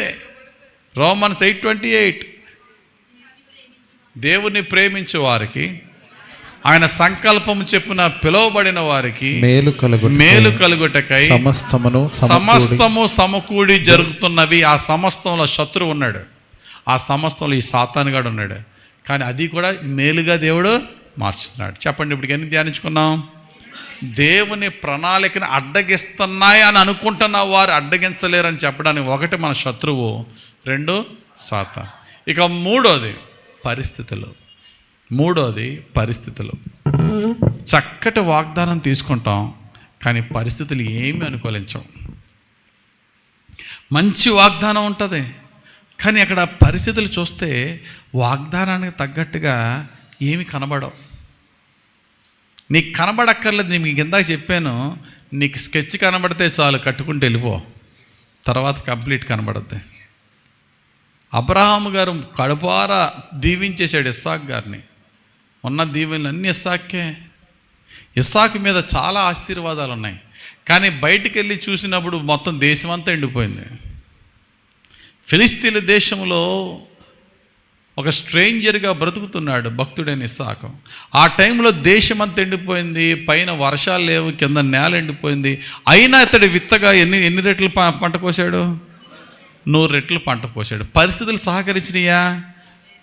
రోమన్స్ 8:28 దేవుని ప్రేమించే వారికి, ఆయన సంకల్పము చెప్పిన పిలువబడిన వారికి మేలు కలుగుటకై సమస్తము సమకూడి జరుగుతున్నవి. ఆ సమస్తంలో శత్రువు ఉన్నాడు, ఆ సమస్తంలో ఈ సాతానుగాడు ఉన్నాడు. కానీ అది కూడా మేలుగా దేవుడు మార్చుతున్నాడు. చెప్పండి, ఇప్పుడు ఎన్ని ధ్యానించుకున్నాం? దేవుని ప్రణాళికను అడ్డగిస్తున్నాయి అని అనుకుంటున్న వారు అడ్డగించలేరని చెప్పడానికి ఒకటి మన శత్రువు, రెండు సాతాను. ఇక మూడోది పరిస్థితులు. చక్కటి వాగ్దానం తీసుకుంటాం, కానీ పరిస్థితులు ఏమి అనుకూలించం. మంచి వాగ్దానం ఉంటుంది, కానీ అక్కడ పరిస్థితులు చూస్తే వాగ్దానానికి తగ్గట్టుగా ఏమి కనబడవు. నీకు కనబడక్కర్లేదు. నేను మీకు ఇందాక చెప్పాను, నీకు స్కెచ్ కనబడితే చాలు, కట్టుకుంటూ వెళ్ళిపో, తర్వాత కంప్లీట్ కనబడుద్ది. అబ్రహాము గారు కడుపారా దీవించేశాడు ఇస్సాకు గారిని. ఉన్న దీవెనలు అన్నీ ఇస్సాకే. ఇస్సాకు మీద చాలా ఆశీర్వాదాలు ఉన్నాయి, కానీ బయటికి వెళ్ళి చూసినప్పుడు మొత్తం దేశమంతా ఎండిపోయింది. ఫిలిస్తీన్ల దేశంలో ఒక స్ట్రేంజర్గా బ్రతుకుతున్నాడు భక్తుడైన ఇస్సాకు. ఆ టైంలో దేశమంతా ఎండిపోయింది, పైన వర్షాలు లేవు, కింద నేల ఎండిపోయింది. అయినా ఇతడు విత్తగా ఎన్ని రెట్లు పంట కోసాడు? 100 రెట్లు పంట కోసాడు. పరిస్థితులు సహకరించినాయా?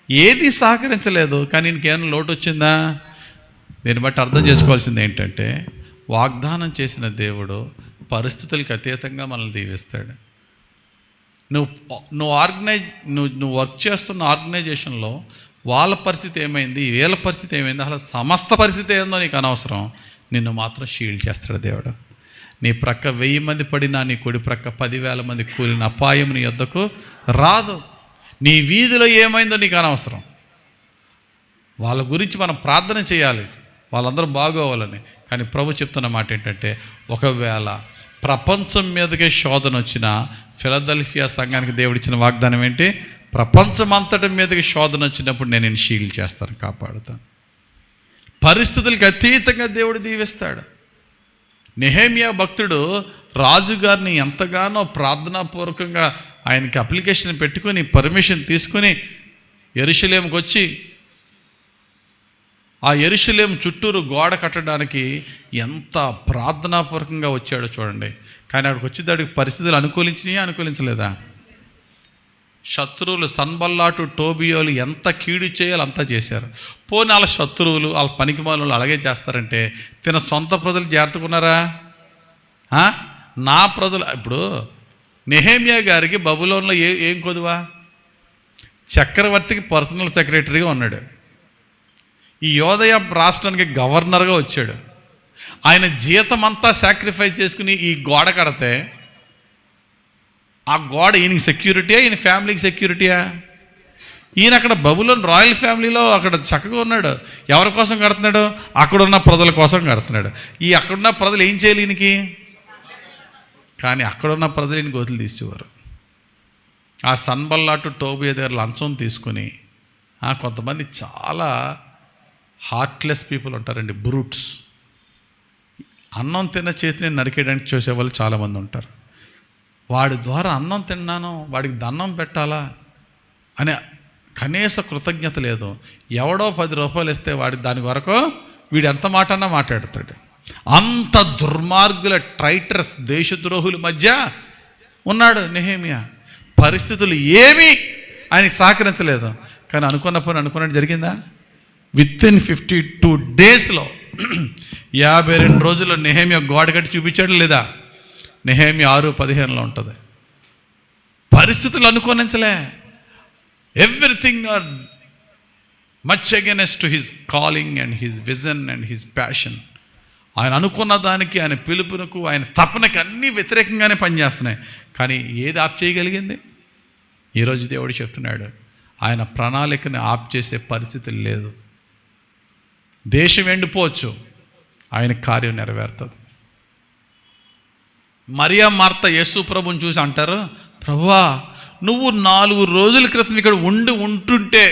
ఏది సహకరించలేదు. కానీ ఇంకేమైనా లోటు వచ్చిందా? దీన్ని బట్టి అర్థం చేసుకోవాల్సింది ఏంటంటే, వాగ్దానం చేసిన దేవుడు పరిస్థితులకు అతీతంగా మనల్ని దీవిస్తాడు. నువ్వు వర్క్ చేస్తున్న ఆర్గనైజేషన్లో వాళ్ళ పరిస్థితి ఏమైంది, వీళ్ళ పరిస్థితి ఏమైంది, అసలు సమస్త పరిస్థితి ఏందో నీకు అనవసరం. నిన్ను మాత్రం షీల్డ్ చేస్తాడు దేవుడు. నీ ప్రక్క 1000 మంది పడినా, నీ కుడి ప్రక్క 10,000 మంది కూలిన అపాయం నీ యొద్దకు రాదు. నీ వీధిలో ఏమైందో నీకు అనవసరం. వాళ్ళ గురించి మనం ప్రార్థన చేయాలి, వాళ్ళందరూ బాగోవాలని. కానీ ప్రభు చెప్తున్న మాట ఏంటంటే, ఒకవేళ ప్రపంచం మీదకే శోధన వచ్చిన ఫిలదెల్ఫియా సంఘానికి దేవుడిచ్చిన వాగ్దానం ఏంటి? ప్రపంచమంతటి మీదకి శోధన వచ్చినప్పుడు నేను షీల్డ్ చేస్తాను, కాపాడుతాను. పరిస్థితులకు అతీతంగా దేవుడు దీవిస్తాడు. నెహెమ్యా భక్తుడు రాజుగారిని ఎంతగానో ప్రార్థనాపూర్వకంగా ఆయనకి అప్లికేషన్ పెట్టుకొని పర్మిషన్ తీసుకుని యెరూషలేముకి వచ్చి ఆ యెరూషలేము చుట్టూరు గోడ కట్టడానికి ఎంత ప్రార్థనాపూర్వకంగా వచ్చాడో చూడండి. కానీ అక్కడికి వచ్చేదానికి పరిస్థితులు అనుకూలించలేదా? శత్రువులు సన్బల్లాటు టోబియోలు ఎంత కీడు చేయాలో అంతా చేశారు. పోనీ వాళ్ళ శత్రువులు, వాళ్ళ పనికిమాలు అలాగే చేస్తారంటే తిన సొంత ప్రజలు జాగ్రత్తకున్నారా? నా ప్రజలు. ఇప్పుడు నెహెమ్యా గారికి బబులోన్లో ఏం కొదువా? చక్రవర్తికి పర్సనల్ సెక్రటరీగా ఉన్నాడు. ఈ యోదయ రాష్ట్రానికి గవర్నర్గా వచ్చాడు. ఆయన జీతం అంతా సాక్రిఫైస్ చేసుకుని ఈ గోడ కడితే ఆ గోడ ఈయనకి సెక్యూరిటీయా, ఈయన ఫ్యామిలీకి సెక్యూరిటీయా? ఈయన అక్కడ బబులోన్ రాయల్ ఫ్యామిలీలో అక్కడ చక్కగా ఉన్నాడు. ఎవరి కోసం కడుతున్నాడు? అక్కడున్న ప్రజల కోసం కడుతున్నాడు. అక్కడున్న ప్రజలు ఏం చేయాలి ఈయనకి? కానీ అక్కడున్న ప్రజలు ఈయన గోతులు తీసేవారు. ఆ సన్బల్లాటు టోబియా దగ్గర లంచం తీసుకుని కొంతమంది చాలా హార్ట్లెస్ పీపుల్ ఉంటారండి, బ్రూట్స్. అన్నం తిన్న చేతిని నరికేయడానికి చూసేవాళ్ళు చాలామంది ఉంటారు. వాడి ద్వారా అన్నం తిన్నాను, వాడికి దండం పెట్టాలా అనే కనీస కృతజ్ఞత లేదు. ఎవడో 10 రూపాయలు ఇస్తే వాడి దాని వరకు వీడు ఎంత మాట అన్నా మాట్లాడతాడు. అంత దుర్మార్గుల, ట్రైటర్స్, దేశద్రోహుల మధ్య ఉన్నాడు నెహెమ్యా. పరిస్థితులు ఏమీ ఆయన సహకరించలేదు. కానీ అనుకున్న పని అనుకున్నట్టు జరిగిందా? విత్ ఇన్ 52 డేస్లో 52 రోజుల్లో నెహెమ్యా గోడ కట్టి చూపించాడు లేదా? నెహెమ్యా 6:15 ఉంటుంది. పరిస్థితులు అనుకోనించలే. Everything are much against to his calling and his vision and his passion. ఆయన అనుకున్న దానికి, ఆయన పిలుపునకు, ఆయన తపనకి అన్నీ వ్యతిరేకంగానే పనిచేస్తున్నాయి. కానీ ఏది ఆప్ చేయగలిగింది? ఈరోజు దేవుడు చెప్తున్నాడు, ఆయన ప్రణాళికని ఆప్ చేసే పరిస్థితి లేదు. దేశం ఎండిపోవచ్చు, ఆయన కార్యం నెరవేరుతుంది. మరియా, మార్త యేసు ప్రభుని చూసి అంటారు, ప్రభువా నువ్వు 4 రోజుల క్రితం ఇక్కడ ఉంటుంటే,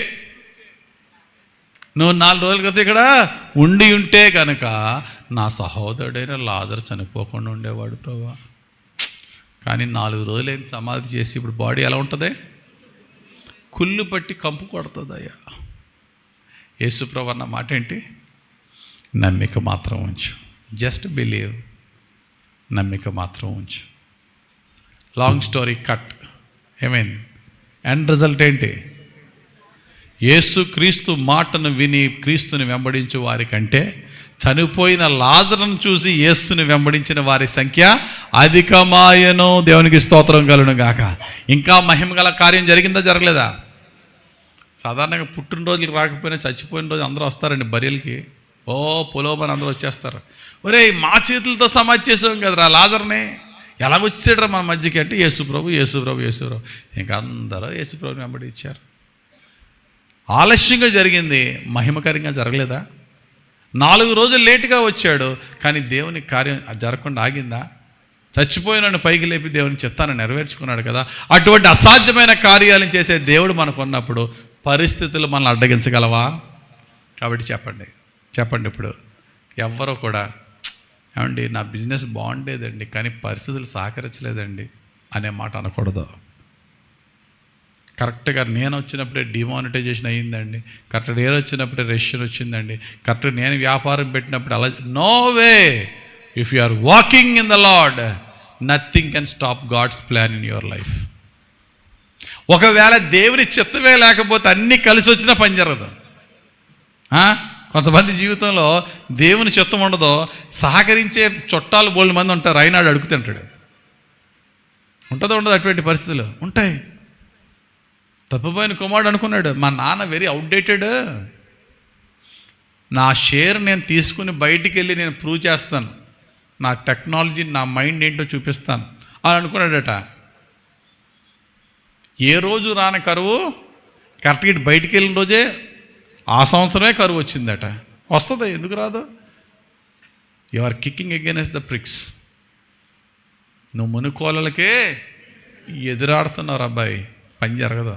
నువ్వు 4 రోజుల క్రితం ఇక్కడ ఉంటే కనుక నా సహోదరుడైన లాజరు చనిపోకుండా ఉండేవాడు ప్రభువా. కానీ 4 రోజులైన సమాధి చేసి ఇప్పుడు బాడీ ఎలా ఉంటుంది? కుళ్ళు పట్టి కంపు కొడుతుంది. అయ్యా యేసు ప్రభు అన్న మాట ఏంటి? నమ్మిక మాత్రం ఉంచు. Just believe. నమ్మిక మాత్రం ఉంచు. Long story cut. ఏమైంది? ఎండ్ రిజల్ట్ ఏంటి? యేసు క్రీస్తు మాటను విని క్రీస్తుని వెంబడించు వారి కంటే చనిపోయిన లాజరును చూసి యేసుని వెంబడించిన వారి సంఖ్య అధికమాయను. దేవునికి స్తోత్రం కలుగును గాక. ఇంకా మహిమగల కార్యం జరిగిందా, జరగలేదా? సాధారణంగా పుట్టినరోజులకు రాకపోయినా చచ్చిపోయిన రోజు అందరూ వస్తారండి బరియలకి. పొలోమని అందరూ వచ్చేస్తారు. ఒరే మా చేతులతో సమాధి చేసాం కదరా లాజర్ని, ఎలాగొచ్చాడరా మన మధ్యకి అంటే యేసుప్రభు. ఇంకా అందరూ యేసుప్రభుని వెంబడి ఇచ్చారు. ఆలస్యంగా జరిగింది, మహిమకరంగా జరగలేదా? 4 రోజులు లేటుగా వచ్చాడు, కానీ దేవుని కార్యం జరగకుండా ఆగిందా? చచ్చిపోయినను పైకి లేపి దేవుని చిత్తాన్ని నెరవేర్చుకున్నాడు కదా. అటువంటి అసాధ్యమైన కార్యాలను చేసే దేవుడు మనకున్నప్పుడు పరిస్థితులు మనల్ని అడ్డగించగలవా? కాబట్టి చెప్పండి ఇప్పుడు ఎవ్వరూ కూడా ఏమండి నా బిజినెస్ బాగుండేదండి కానీ పరిస్థితులు సహకరించలేదండి అనే మాట అనకూడదు. కరెక్ట్గా నేను వచ్చినప్పుడే డిమానిటైజేషన్ అయ్యిందండి, కరెక్ట్గా నేను వచ్చినప్పుడే రెషన్ వచ్చిందండి, కరెక్ట్గా నేను వ్యాపారం పెట్టినప్పుడు అలా. No way. If you are walking in the Lord, nothing can stop God's plan in your life. ఒకవేళ దేవుని చిత్తమే లేకపోతే అన్నీ కలిసి వచ్చినా పని జరగదు. కొంతమంది జీవితంలో దేవుని చిత్తం ఉండదు, సహకరించే చుట్టాలు బోల్డ్ మంది ఉంటారు, అయినాడు అడుగుతుంటాడు. ఉంటుందో ఉండదు? అటువంటి పరిస్థితులు ఉంటాయి. తప్పిపోయిన కుమారుడు అనుకున్నాడు, మా నాన్న వెరీ అవుట్డేటెడ్, నా షేర్ నేను తీసుకుని బయటికి వెళ్ళి నేను ప్రూవ్ చేస్తాను, నా టెక్నాలజీ, నా మైండ్ ఏంటో చూపిస్తాను అని అనుకున్నాడట. ఏ రోజు రాని కరువు కరెక్ట్గా బయటికి వెళ్ళిన రోజే ఆ సంవత్సరమే కరువు వచ్చిందట. వస్తుంది, ఎందుకు రాదు? You are kicking against the pricks. నువ్వు మునికోలకే ఎదురాడుతున్నావు అబ్బాయి, పని జరగదు.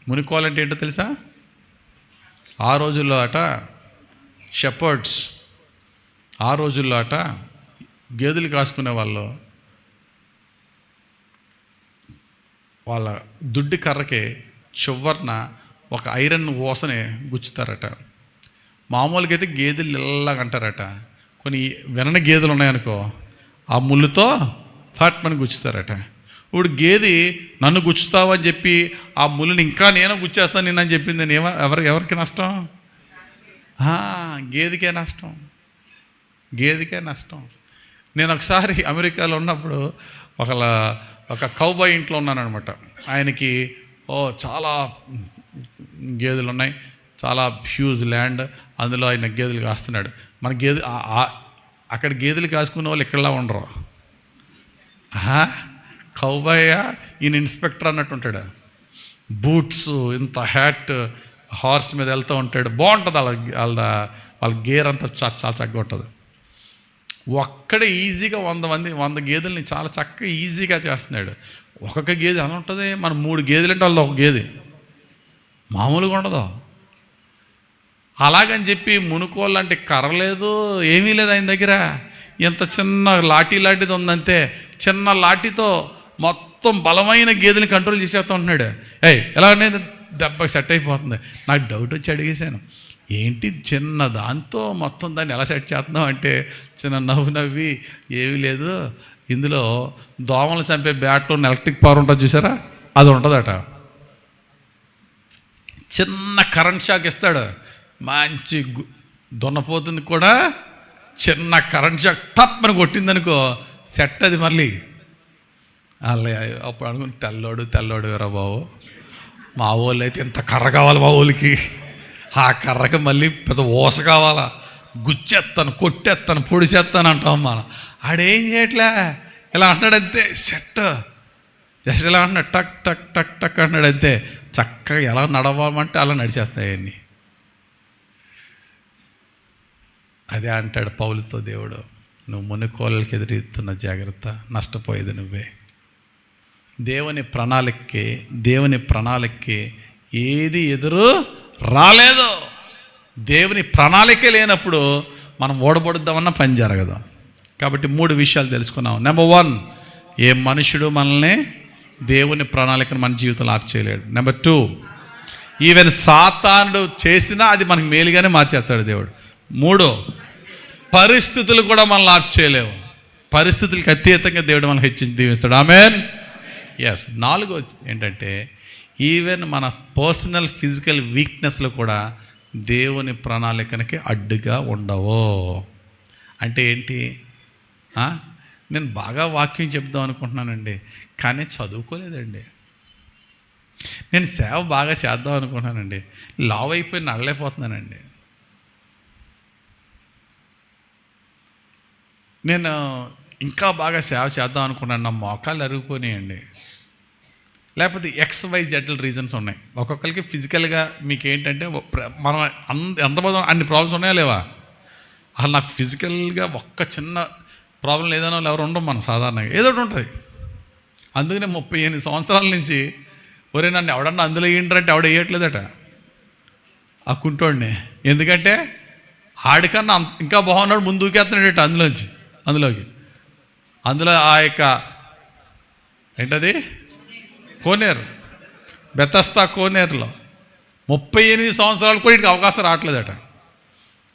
మునికోలంటే ఏంటో తెలుసా? ఆ రోజుల్లో షెపర్డ్స్, ఆ రోజుల్లో గేదెలు కాసుకునే వాళ్ళు వాళ్ళ దుడ్డి కర్రకి చివరన ఒక ఐరన్ ఓసని గుచ్చుతారట. మామూలుగా అయితే గేదెలు ఇలాగంటారట, కొన్ని వెనని గేదెలు ఉన్నాయనుకో ఆ ముళ్ళుతో ఫాట్మని గుచ్చుతారట. ఇప్పుడు గేది నన్ను గుచ్చుతావు అని చెప్పి ఆ ముళ్ళుని ఇంకా నేను గుచ్చేస్తాను నిన్న అని చెప్పింది, నేను ఎవరికి నష్టం? గేదెకే నష్టం. నేను ఒకసారి అమెరికాలో ఉన్నప్పుడు ఒక కౌబాయ్ ఇంట్లో ఉన్నాను అనమాట. ఆయనకి చాలా గేదెలు ఉన్నాయి, చాలా హ్యూజ్ ల్యాండ్, అందులో ఆయన గేదెలు కాస్తున్నాడు. మన అక్కడ గేదెలు కాసుకునే వాళ్ళు ఇక్కడలా ఉండరు. కౌబాయ్ ఈయన ఇన్స్పెక్టర్ అన్నట్టు ఉంటాడు, బూట్స్, ఇంత హ్యాట్, హార్స్ మీద వెళ్తూ ఉంటాడు. బాగుంటుంది వాళ్ళ గేర్ అంతా చాలా చక్కగా ఉంటుంది. ఒక్కడే ఈజీగా 100 గేదెల్ని చాలా చక్కగా ఈజీగా చేస్తున్నాడు. ఒక్కొక్క గేదె అలా ఉంటుంది. మనం 3 గేదెలు అంటే వాళ్ళది ఒక గేదె. మామూలుగా ఉండదు. అలాగని చెప్పి మునుకోళ్ళు అంటే కర్ర లేదు, ఏమీ లేదు ఆయన దగ్గర. ఎంత చిన్న లాఠీది ఉందంతే. చిన్న లాఠీతో మొత్తం బలమైన గేదెని కంట్రోల్ చేసేస్తూ ఉంటున్నాడు. ఎలా అనేది దెబ్బకి సెట్ అయిపోతుంది. నాకు డౌట్ వచ్చి అడిగేశాను, ఏంటి చిన్న దాంతో మొత్తం దాన్ని ఎలా సెట్ చేస్తున్నావు అంటే, చిన్న నవ్వి ఏమీ లేదు, ఇందులో దోమలు చంపే బ్యాట్ ఎలక్ట్రిక్ పవర్ ఉంటుంది చూసారా, అది ఉంటుందట. చిన్న కరెంట్ షాక్ ఇస్తాడు, మంచి దున్నపోతుంది కూడా. చిన్న కరెంట్ షాక్ టప్ అని కొట్టిందనుకో సెట్ అది మళ్ళీ. అలా అప్పుడు అనుకుని తెల్లోడు వేరా బాబు, మా వాళ్ళు అయితే ఇంత కర్ర కావాలి మా ఊళ్ళకి, ఆ కర్రకి మళ్ళీ పెద్ద ఊస కావాలా, గుచ్చేస్తాను, కొట్టేస్తాను, పొడిచేస్తాను అంటాం మనం. ఆడేం చేయట్లే, ఇలా అంటాడంతే, సెట్ జస్ట్ ఇలా అంటున్నాడు, టక్ టక్ టక్ టక్ అంటాడంతే. చక్కగా ఎలా నడవమంటే అలా నడిచేస్తాయి అన్నీ. అదే అంటాడు పౌలుతో దేవుడు, నువ్వు మునికోళ్ళకి ఎదురెత్తున్న జాగ్రత్త, నష్టపోయేది నువ్వే. దేవుని ప్రణాళికకి ఏది ఎదురు రాలేదు. దేవుని ప్రణాళికే లేనప్పుడు మనం ఓడబడుద్దామన్న పని జరగదు. కాబట్టి 3 విషయాలు తెలుసుకున్నాం. నెంబర్ 1, ఏ మనుషుడు మనల్ని దేవుని ప్రణాళికను మన జీవితంలో ఆపు చేయలేడు. నెంబర్ 2, ఈవెన్ సాతానుడు చేసినా అది మనకు మేలుగానే మార్చేస్తాడు దేవుడు. 3, పరిస్థితులు కూడా మనల్ని ఆపు చేయలేవు. పరిస్థితులకు అతీతంగా దేవుడు మనల్ని హెచ్చించి దీవిస్తాడు. ఆమేన్. ఎస్. 4 ఏంటంటే, ఈవెన్ మన పర్సనల్ ఫిజికల్ వీక్నెస్లు కూడా దేవుని ప్రణాళికనికి అడ్డుగా ఉండవు. అంటే ఏంటి, నేను బాగా వాక్యం చెప్దాం అనుకుంటున్నానండి, కానీ చదువుకోలేదండి. నేను సేవ బాగా చేద్దాం అనుకుంటున్నానండి, లావ్ అయిపోయి నడలేకపోతున్నానండి. నేను ఇంకా బాగా సేవ చేద్దాం అనుకున్నాను, నా మోకాళ్ళు అరిగిపోయినాయండి. లేకపోతే XYZ రీజన్స్ ఉన్నాయి. ఒక్కొక్కరికి ఫిజికల్గా మీకు ఏంటంటే, మనం ఎంతమంది అన్ని ప్రాబ్లమ్స్ ఉన్నాయా లేవా? అసలు నా ఫిజికల్గా ఒక్క చిన్న ప్రాబ్లం లేదనో ఎవరు ఉండవు మనం సాధారణంగా, ఏదో ఒకటి ఉంటుంది. అందుకనే 38 సంవత్సరాల నుంచి ఒరే నన్ను ఎవడన్నా అందులో ఏంటంటే ఎవడ వేయట్లేదట ఆ కుంటోడిని. ఎందుకంటే ఆడికన్నా ఇంకా బాగున్నాడు, ముందు దూకేస్తున్నాడట అందులోకి. అందులో ఆ యొక్క ఏంటది కోనేరు, బెతస్తా కోనేరులో 38 సంవత్సరాలు కూడా ఇటుకి అవకాశం రావట్లేదట.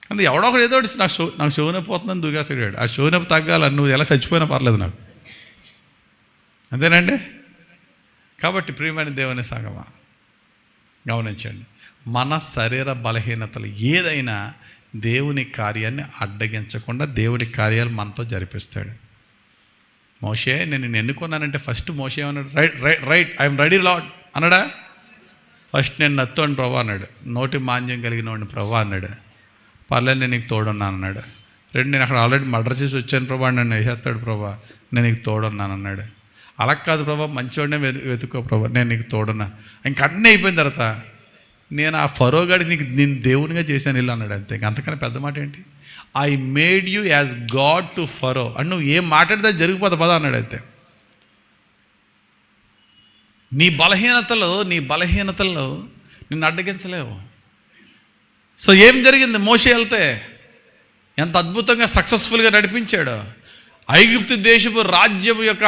అందుకే ఎవడో ఒకటి ఏదో నాకు షోనొప్పి పోతుందని దూకేస్తాడు. ఆ షోనొప్పి తగ్గాల, నువ్వు ఎలా చచ్చిపోయినా పర్లేదు నాకు, అంతేనండి. కాబట్టి ప్రియమైన దేవుని సంగమా, గమనించండి, మన శరీర బలహీనతలు ఏదైనా దేవుని కార్యాన్ని అడ్డగించకుండా దేవుడి కార్యాలు మనతో జరిపిస్తాడు. మోషే, నేను నిన్ను ఎన్నుకున్నానంటే ఫస్ట్ మోషే అన్నాడు, రైట్ ఐఎమ్ రెడీ లార్డ్ అన్నాడా? ఫస్ట్ నేను నత్తోని ప్రభా అన్నాడు. నోటి మాంద్యం కలిగిన వాడిని ప్రభా అన్నాడు. పర్లేదు నేను నీకు తోడున్నాను అన్నాడు. 2, నేను అక్కడ ఆల్రెడీ మర్డర్ చేసి వచ్చాను ప్రభా, నన్ను వేసేస్తాడు ప్రభా, నేను నీకు తోడున్నాను అన్నాడు. అలా కాదు ప్రభా, మంచివాడినే వెతుక్కో ప్రభా, నేను నీకు తోడున్నా. ఇంక అన్నీ అయిపోయిన తర్వాత, నేను ఆ ఫరోగాడికి నేను దేవునిగా చేశాను ఇల్లు అన్నాడు. అంతే, అంతకన్నా పెద్ద మాట ఏంటి? I made you as God to Pharaoh అని నువ్వు ఏం మాట్లాడితే జరిగిపోతా పదా అన్నాడు. అంతే. నీ బలహీనతల్లో నిన్ను అడ్డగించలేవు. సో ఏం జరిగింది? మోషే వెళ్తే ఎంత అద్భుతంగా సక్సెస్ఫుల్గా నడిపించాడు. ఐగుప్తు దేశపు రాజ్యం యొక్క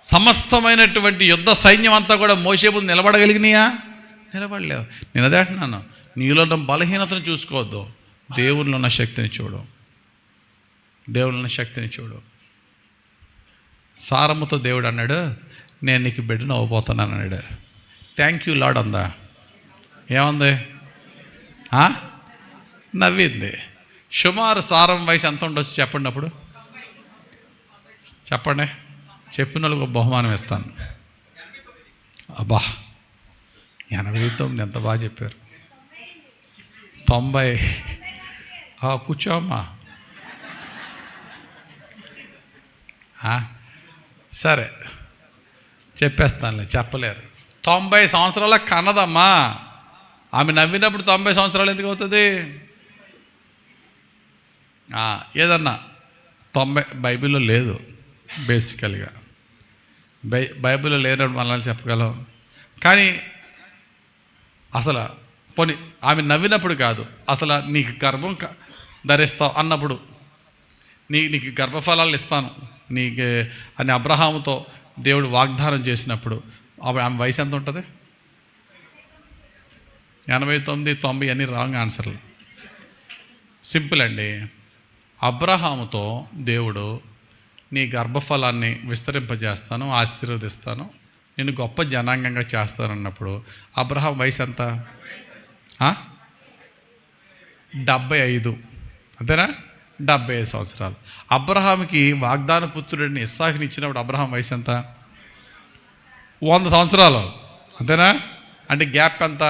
సమస్తమైనటువంటి యుద్ధ సైన్యం అంతా కూడా మోషే ముందు నిలబడగలిగినాయా? నిలబడలేవు. నేను అదే అంటున్నాను, నీలో ఉన్న బలహీనతను చూసుకోవద్దు, దేవునిలో ఉన్న శక్తిని చూడు. సారమ్మతో దేవుడు అన్నాడు, నేను నీకు బిడ్డను అవ్వబోతున్నాను అన్నాడు. థ్యాంక్ యూ లార్డ్ అందా? ఏముంది? నవ్వింది. సుమారు సారం వయసు ఎంత ఉండొచ్చు చెప్పండి? అప్పుడు చెప్పండి, చెప్పిన వాళ్ళకి ఒక బహుమానం ఇస్తాను. అబ్బా, 89 ఎంత బాగా చెప్పారు. 90 కూర్చోమ్మా. సరే చెప్పేస్తానులే, చెప్పలేరు. 90 సంవత్సరాల కన్నదమ్మా. ఆమె నవ్వినప్పుడు 90 సంవత్సరాలు ఎందుకు అవుతుంది? ఏదన్నా 90 బైబిల్లో లేదు. బేసికల్గా బైబిల్లో లేనప్పుడు మనల్ని చెప్పగలం. కానీ అసలు పోనీ ఆమె నవ్వినప్పుడు కాదు, అసలు నీకు గర్భం ధరిస్తావు అన్నప్పుడు, నీకు గర్భఫలాలు ఇస్తాను నీకు అని అబ్రహాముతో దేవుడు వాగ్దానం చేసినప్పుడు ఆమె వయసు ఎంత ఉంటుంది? 89, 90 అన్నీ రాంగ్ ఆన్సర్లు. సింపుల్ అండి. అబ్రహాముతో దేవుడు నీ గర్భఫలాన్ని విస్తరింపజేస్తాను, ఆశీర్వదిస్తాను, నేను గొప్ప జనాంగంగా చేస్తానన్నప్పుడు అబ్రహాం వయసు ఎంత? 75. అంతేనా? 75 సంవత్సరాలు. అబ్రహాంకి వాగ్దాన పుత్రుడిని ఇస్సాకుని ఇచ్చినప్పుడు అబ్రహాం వయసు ఎంత? 100 సంవత్సరాలు. అంతేనా? అంటే గ్యాప్ ఎంత?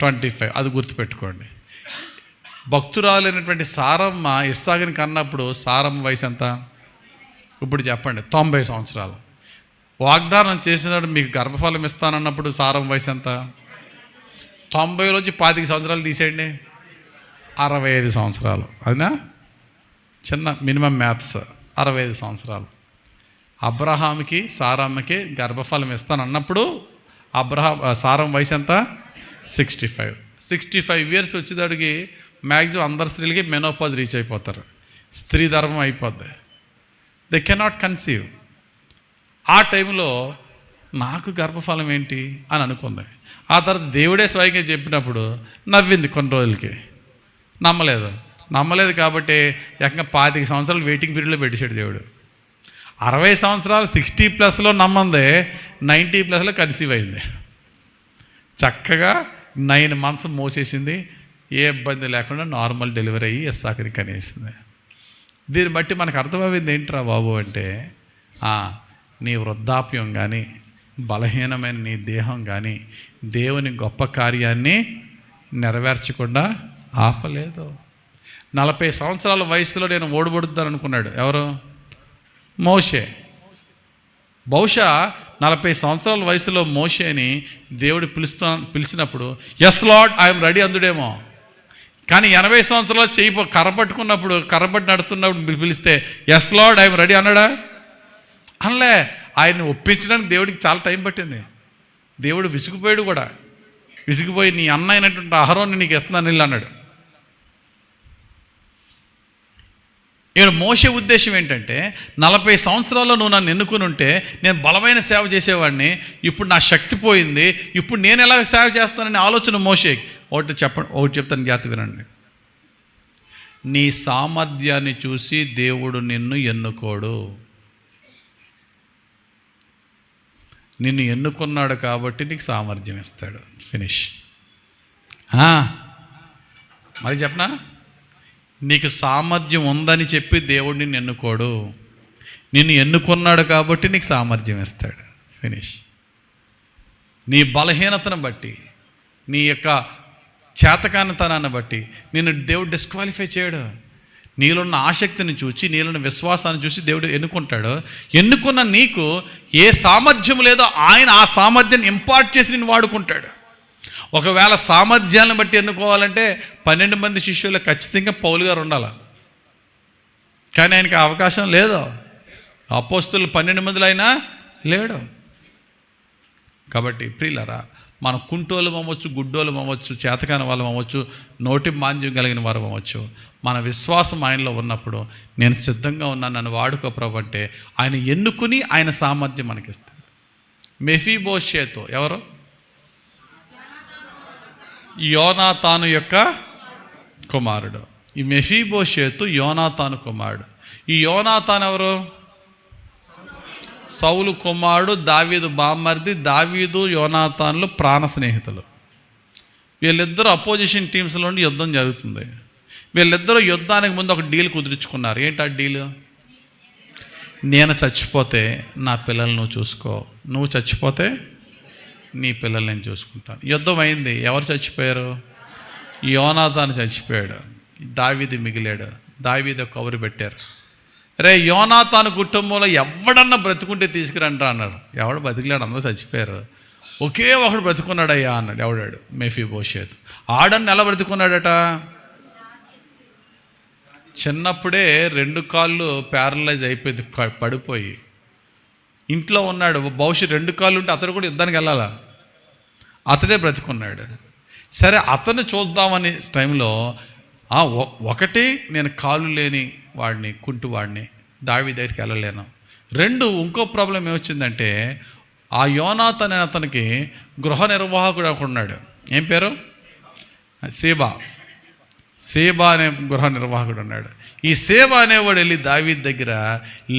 25. అది గుర్తుపెట్టుకోండి. భక్తురాలైనటువంటి సారమ్మ ఇస్సాకుని కన్నప్పుడు సారమ్మ వయసు ఎంత? ఇప్పుడు చెప్పండి. 90 సంవత్సరాలు. వాగ్దానం చేసినప్పుడు మీకు గర్భఫలం ఇస్తానన్నప్పుడు సారమ్మ వయసు ఎంత? 90లోంచి 25 సంవత్సరాలు తీసేయండి, 65 సంవత్సరాలు. అదినా చిన్న మినిమం మ్యాథ్స్. 65 సంవత్సరాలు. అబ్రహాంకి సారమ్మకి గర్భఫలం ఇస్తానన్నప్పుడు సారం వయసు ఎంత? 65 ఇయర్స్ వచ్చేదాడికి మ్యాక్సిమం అందరు స్త్రీలకి మెనోపాజ్ రీచ్ అయిపోతారు. స్త్రీ ధర్మం అయిపోద్ది. They cannot conceive. ఆ టైంలో నాకు గర్భఫలం ఏంటి అని అనుకుంది. ఆ తర్వాత దేవుడే స్వయంగా చెప్పినప్పుడు నవ్వింది కొన్ని రోజులకి. నమ్మలేదు కాబట్టి ఏకంగా 25 సంవత్సరాలు వెయిటింగ్ పీరియడ్లో పెట్టేశాడు దేవుడు. 60 సంవత్సరాలు 60+ నమ్మందే 90+ కన్సీవ్ అయింది. చక్కగా 9 months మోసేసింది. ఏ ఇబ్బంది లేకుండా నార్మల్ డెలివరీ అయ్యి ఇస్సాకుని కనేసింది. దీన్ని బట్టి మనకు అర్థమైంది ఏంట్రా బాబు అంటే, నీ వృద్ధాప్యం కానీ బలహీనమైన నీ దేహం కానీ దేవుని గొప్ప కార్యాన్ని నెరవేర్చకుండా ఆపలేదు. 40 సంవత్సరాల వయసులో నేను ఓడిపడుతాను అనుకున్నాడు. ఎవరు? మోషే. బహుశా 40 సంవత్సరాల వయసులో మోషేని దేవుడు పిలిచినప్పుడు ఎస్ లార్డ్ ఐఎమ్ రెడీ అందుడేమో. కానీ 80 సంవత్సరాలు కర్రపట్టుకున్నప్పుడు కర్రపట్టి నడుస్తున్నప్పుడు పిలిస్తే ఎస్ లార్డ్ ఐఎమ్ రెడీ అన్నాడా? అనలే. ఆయన్ని ఒప్పించడానికి దేవుడికి చాలా టైం పట్టింది. దేవుడు విసిగిపోయాడు కూడా. విసిగిపోయి నీ అన్న అయినటువంటి అహరోన్ని నీకు ఇస్తున్నాను ఇల్లు అన్నాడు. ఇక్కడ మోషే ఉద్దేశం ఏంటంటే, 40 సంవత్సరాల్లో నువ్వు నన్ను ఎన్నుకుని ఉంటే నేను బలమైన సేవ చేసేవాడిని. ఇప్పుడు నా శక్తి పోయింది, ఇప్పుడు నేను ఎలా సేవ చేస్తానని ఆలోచన మోషేకి. ఒకటి చెప్తాను, జాగ్రత్త వినండి. నీ సామర్థ్యాన్ని చూసి దేవుడు నిన్ను ఎన్నుకోడు. నిన్ను ఎన్నుకున్నాడు కాబట్టి నీకు సామర్థ్యం ఇస్తాడు. ఫినిష్. మరి చెప్పనా? నీకు సామర్థ్యం ఉందని చెప్పి దేవుడు నిన్ను ఎన్నుకోడు. నిన్ను ఎన్నుకున్నాడు కాబట్టి నీకు సామర్థ్యం ఇస్తాడు. ఫినిష్. నీ బలహీనతను బట్టి, నీ యొక్క చేతకానితనాన్ని బట్టి నిన్ను దేవుడు డిస్క్వాలిఫై చేయడు. నీలోన్న ఆసక్తిని చూసి, నీలోన్న విశ్వాసాన్ని చూసి దేవుడు ఎన్నుకుంటాడు. ఎన్నుకున్న నీకు ఏ సామర్థ్యం లేదో ఆయన ఆ సామర్థ్యాన్ని ఇంపార్ట్ చేసి నిన్ను వాడుకుంటాడు. ఒకవేళ సామర్థ్యాలను బట్టి ఎన్నుకోవాలంటే 12 మంది శిష్యులు ఖచ్చితంగా పౌలు గారు ఉండాలి. కానీ ఆయనకి అవకాశం లేదు. అపోస్తులు 12 మందిలో అయినా లేడు. కాబట్టి ప్రియులారా, మన కుంటోళ్ళం అవ్వచ్చు, గుడ్డోళ్ళం అవ్వచ్చు, చేతకాని వాళ్ళం అవ్వచ్చు, నోటి మాంద్యం కలిగిన వారు అవ్వచ్చు, మన విశ్వాసం ఆయనలో ఉన్నప్పుడు నేను సిద్ధంగా ఉన్నాను, నన్ను వాడుకో ప్రభు అంటే ఆయన ఎన్నుకుని ఆయన సామర్థ్యం మనకిస్తాడు. మెఫీబోషేతు ఎవరు? యోనాతాను యొక్క కుమారుడు. ఈ మెఫీబోషేతు యోనాతాను కుమారుడు. ఈ యోనాతాను ఎవరు? సౌలు కుమారుడు, దావీదు బామ్మర్ది. దావీదు యోనాతానులు ప్రాణ స్నేహితులు. వీళ్ళిద్దరూ అపోజిషన్ టీమ్స్లో ఉండి యుద్ధం జరుగుతుంది. వీళ్ళిద్దరూ యుద్ధానికి ముందు ఒక డీల్ కుదుర్చుకున్నారు. ఏంటి ఆ డీలు? నేను చచ్చిపోతే నా పిల్లల్ని నువ్వు చూసుకో, నువ్వు చచ్చిపోతే నీ పిల్లల్ని నేను చూసుకుంటాను. యుద్ధం అయింది. ఎవరు చచ్చిపోయారు? యోనాతాను చచ్చిపోయాడు, దావీదు మిగిలాడు. దావీదు కౌరు పెట్టారు. రే యోనాతాను కుటుంబంలో ఎవడన్నా బ్రతుకుంటే తీసుకురంటా అన్నారు. ఎవడు బతికిలాడు, అందరూ చచ్చిపోయారు. ఒకే ఒకడు బ్రతుకున్నాడయ్యా అన్నాడు. ఎవడాడు? మెఫీబోషేతు. ఆడని ఎలా బ్రతుకున్నాడట? చిన్నప్పుడే 2 కాళ్ళు ప్యారలైజ్ అయిపోయింది, పడిపోయి ఇంట్లో ఉన్నాడు. భవిష్యత్ 2 కాళ్ళు ఉంటే అతడు కూడా యుద్ధానికి వెళ్ళాలా? అతడే బ్రతికున్నాడు. సరే, అతన్ని చూద్దామని టైంలో ఒకటి, నేను కాలు లేని వాడిని, కుంటు వాడిని, దావీదు దగ్గరికి వెళ్ళలేను. 2, ఇంకో ప్రాబ్లం ఏమొచ్చిందంటే, ఆ యోనాతాన్ అనే అతనికి గృహ నిర్వాహకుడు ఉన్నాడు. ఏం పేరు? సేబా అనే గృహ నిర్వాహకుడు ఉన్నాడు. ఈ సేబా అనేవాడు వెళ్ళి దావీదు దగ్గర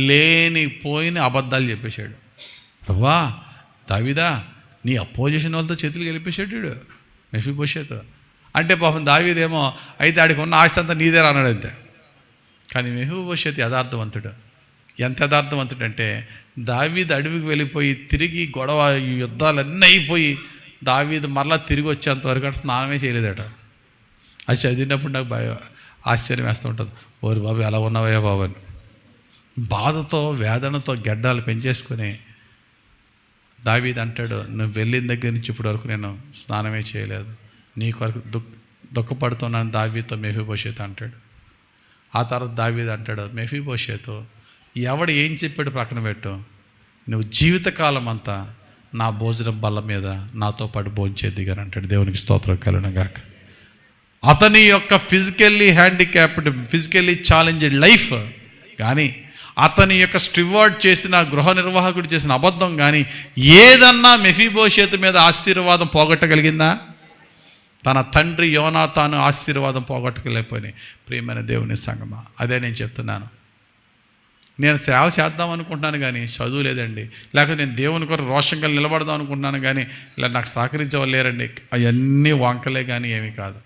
లేనిపోయిన అబద్ధాలు చెప్పేశాడు. ప్రభువా, దావీదా, నీ అపోజిషన్ వాళ్ళతో చేతులు గెలిపేశాడు మెఫీబోషెతు అంటే. పాపం దావీదేమో అయితే ఆడికి ఉన్న ఆస్తి అంతా నీదే అన్నాడు అంతే. కానీ మెఫీబోషెతు యథార్థవంతుడు. ఎంత యథార్థవంతుడు అంటే, దావీదు అడవికి వెళ్ళిపోయి తిరిగి గొడవ యుద్ధాలన్నీ అయిపోయి దావీదు మరలా తిరిగి వచ్చేంతవరకు అంటే స్నానమే చేయలేదట. అది చదివినప్పుడు నాకు ఆశ్చర్యం వేస్తూ ఉంటుంది. ఓరి బాబు, ఎలా ఉన్నావయ్యా బాబు అని. బాధతో వేదనతో గెడ్డాలు పెంచేసుకుని దావీదు అంటాడు, నువ్వు వెళ్ళిన దగ్గర నుంచి ఇప్పటి వరకు నేను స్నానమే చేయలేదు, నీ కొరకు దుఃఖపడుతున్నాను దావీదుతో మెఫీబోషెతు అంటాడు. ఆ తర్వాత దావీదు అంటాడు, మెఫీబోషెతు, ఎవడు ఏం చెప్పాడు ప్రక్కన పెట్టు, నువ్వు జీవితకాలం అంతా నా భోజనం బల్ల మీద నాతో పాటు భోంచేద్దిగారు అంటాడు. దేవునికి స్తోత్రం కలుగునుగాక. అతని యొక్క physically handicapped, physically challenged life కానీ, అతని యొక్క స్టివార్డ్ చేసిన, గృహ నిర్వాహకుడు చేసిన అబద్ధం కానీ ఏదన్నా మెఫీబోషెతు మీద ఆశీర్వాదం పోగొట్టగలిగిందా? తన తండ్రి యోనాతాను ఆశీర్వాదం పోగొట్టగలేకపోయినాయి. ప్రియమైన దేవుని సంగమా, అదే నేను చెప్తున్నాను. నేను సేవ చేద్దాం అనుకుంటున్నాను కానీ చదువు లేదండి, లేకపోతే నేను దేవుని కొరకు రోషంగా నిలబడదాం అనుకుంటున్నాను కానీ ఇలా నాకు సహకరించేవాళ్ళు లేరండి. అవన్నీ వంకలే కానీ ఏమీ కాదు.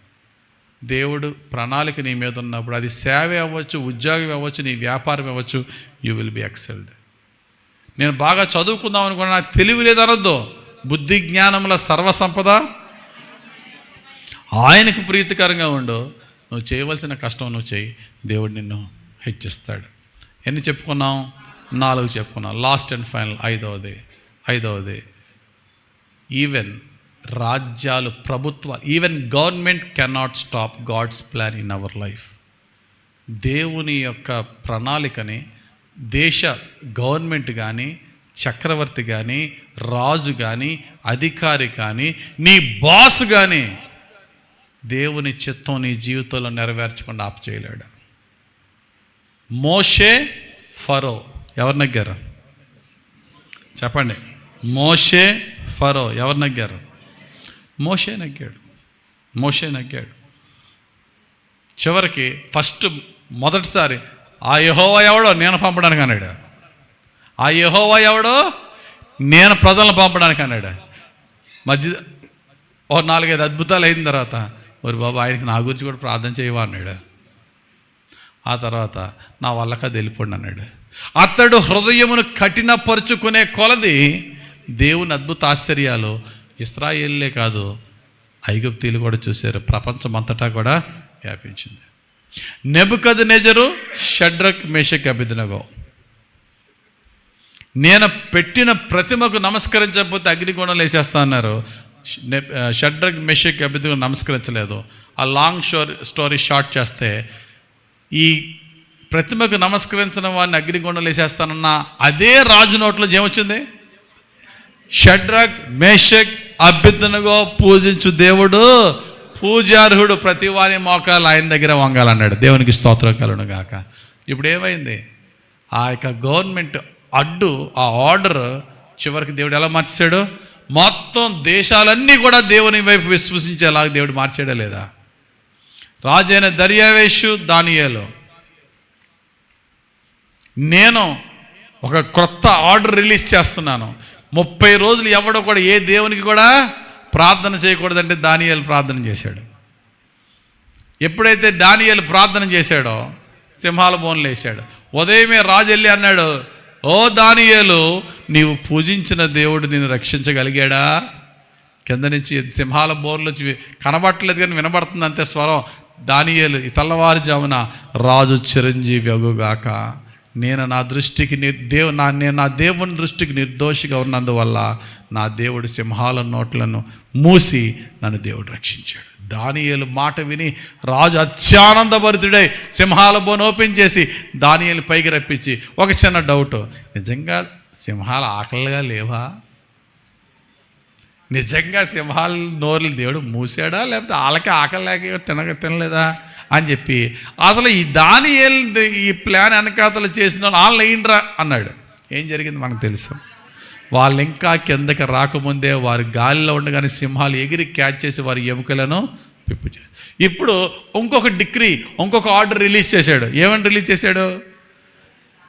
దేవుడు ప్రణాళిక నీ మీద ఉన్నప్పుడు, అది సేవ అవ్వచ్చు, ఉద్యోగం అవ్వచ్చు, నీ వ్యాపారం అవ్వచ్చు, యూ విల్ బి ఎక్సెల్డ్. నేను బాగా చదువుకుందాం అనుకున్నా, నాకు తెలివి లేదనొద్దు. బుద్ధి జ్ఞానముల సర్వసంపద ఆయనకు ప్రీతికరంగా ఉండు. నువ్వు చేయవలసిన కష్టం నువ్వు చేయి, దేవుడు నిన్ను హెచ్చిస్తాడు. ఎన్ని చెప్పుకున్నాం? 4 చెప్పుకున్నాం. లాస్ట్ అండ్ ఫైనల్, ఐదవది ఈవెన్ రాజ్యాలు, ప్రభుత్వాలు, even government cannot stop God's plan in our life. దేవుని యొక్క ప్రణాళికని దేశ గవర్నమెంట్ కానీ, చక్రవర్తి కానీ, రాజు కానీ, అధికారి కానీ, నీ బాస్ కానీ దేవుని చిత్తం నీ జీవితంలో నెరవేర్చకుండా ఆపు చేయలేడు. మోషే, ఫరో ఎవరు నగ్గారు చెప్పండి? మోషే, ఫరో ఎవరు నగ్గారు? మోషే నగ్గాడు. చివరికి మొదటిసారి ఆ యెహోవా ఎవడో నేను పంపడానికి అన్నాడు. ఆ యెహోవా ఎవడో నేను ప్రజలను పంపడానికి అన్నాడు. మధ్య 4-5 అద్భుతాలు అయిన తర్వాత, మరి బాబు ఆయనకి నా గురించి కూడా ప్రార్థన చేయవా అన్నాడు. ఆ తర్వాత నా వల్లక వెళ్ళిపోండి అన్నాడు. అతడు హృదయమును కఠినపరుచుకునే కొలది దేవుని అద్భుత ఆశ్చర్యాలు ఇశ్రాయేలులే కాదు, ఐగుప్తీయులు కూడా చూశారు. ప్రపంచం అంతటా కూడా వ్యాపించింది. నెబుకద్నెజరు, షడ్రక్, మేషక్, అబేద్నెగో, నేను పెట్టిన ప్రతిమకు నమస్కరించకపోతే అగ్నిగుండంలో వేసేస్తా అన్నారు. షడ్రక్, మేషక్, అబేద్నెగో నమస్కరించలేదు. ఆ లాంగ్ స్టోరీ షార్ట్ చేస్తే, ఈ ప్రతిమకు నమస్కరించిన వాడిని అగ్నిగుండంలో వేసేస్తానన్న అదే రాజు నోట్లో ఏమొచ్చింది? షడ్రక్, మేషక్, అబేద్నెగో పూజించు దేవుడు పూజార్హుడు, ప్రతి వారి మోకాలు ఆయన దగ్గర వంగాలన్నాడు. దేవునికి స్తోత్రం కలుగును గాక. ఇప్పుడు ఏమైంది? ఆ యొక్క గవర్నమెంట్ ఆ ఆర్డర్ చివరికి దేవుడు ఎలా మార్చాడు? మొత్తం దేశాలన్నీ కూడా దేవుని వైపు విశ్వసించేలాగా దేవుడు మార్చాడా లేదా? రాజైన దర్యావేషు, దానియేలు, నేను ఒక క్రొత్త ఆర్డర్ రిలీజ్ చేస్తున్నాను. 30 రోజులు ఎవడో కూడా ఏ దేవునికి కూడా ప్రార్థన చేయకూడదంటే దానియేలు ప్రార్థన చేశాడు. ఎప్పుడైతే దానియేలు ప్రార్థన చేశాడో సింహాల బోన్లు వేశాడు. ఉదయమే రాజు వెళ్ళి అన్నాడు, ఓ దానియేలు, నీవు పూజించిన దేవుడు నిన్ను రక్షించగలిగాడా? కింద నుంచి సింహాల బోర్లు కనబట్టలేదు కానీ వినబడుతుంది అంతే స్వరం. దానియేలు, తెల్లవారుజామున రాజు చిరంజీవి అగుగాక, నేను నా దృష్టికి నేను నా దేవుని దృష్టికి నిర్దోషిగా ఉన్నందువల్ల నా దేవుడు సింహాల నోట్లను మూసి నన్ను దేవుడు రక్షించాడు. దానియేలు మాట విని రాజు అత్యానందభరితుడై సింహాల బోన్ ఓపెన్ చేసి దానియేలు పైకి రప్పించి, ఒక చిన్న డౌట్, నిజంగా సింహాల ఆకలిగా లేవా? నిజంగా సింహాల నోర్లు దేవుడు మూసాడా, లేకపోతే వాళ్ళకి ఆకలి లేక తినలేదా అని చెప్పి అసలు ఈ దానియేలు ఈ ప్లాన్ వెనకాతలు చేసిన వాళ్ళు వేయండిరా అన్నాడు. ఏం జరిగింది మనకు తెలుసు. వాళ్ళు ఇంకా కిందకి రాకముందే వారి గాలిలో ఉండగానే సింహాలు ఎగిరి క్యాచ్ చేసి వారి ఎముకలను పిప్పు. ఇప్పుడు ఇంకొక ఆర్డర్ రిలీజ్ చేశాడు. ఏమని రిలీజ్ చేశాడు?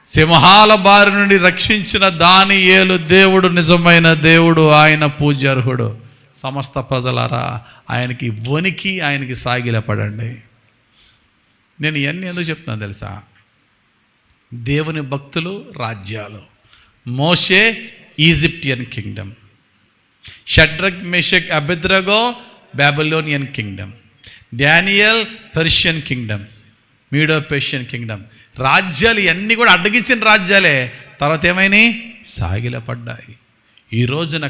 సింహాల బారి నుండి రక్షించిన దానియేలు దేవుడు నిజమైన దేవుడు, ఆయన పూజ్యార్హుడు. సమస్త ప్రజలారా ఆయనకి వణికి ఆయనకి సాగిలపడండి. నేను ఇవన్నీ ఎందుకు చెప్తున్నాను తెలుసా? దేవుని భక్తులు రాజ్యాలు. మోషే Egyptian kingdom, Shadrach Meshach Abednego Babylonian kingdom, Daniel Persian kingdom, Medo Persian kingdom. రాజ్యాలు ఇవన్నీ కూడా అడ్డగించిన రాజ్యాలే. తర్వాత ఏమైనాయి? సాగిలపడ్డాయి. ఈ రోజున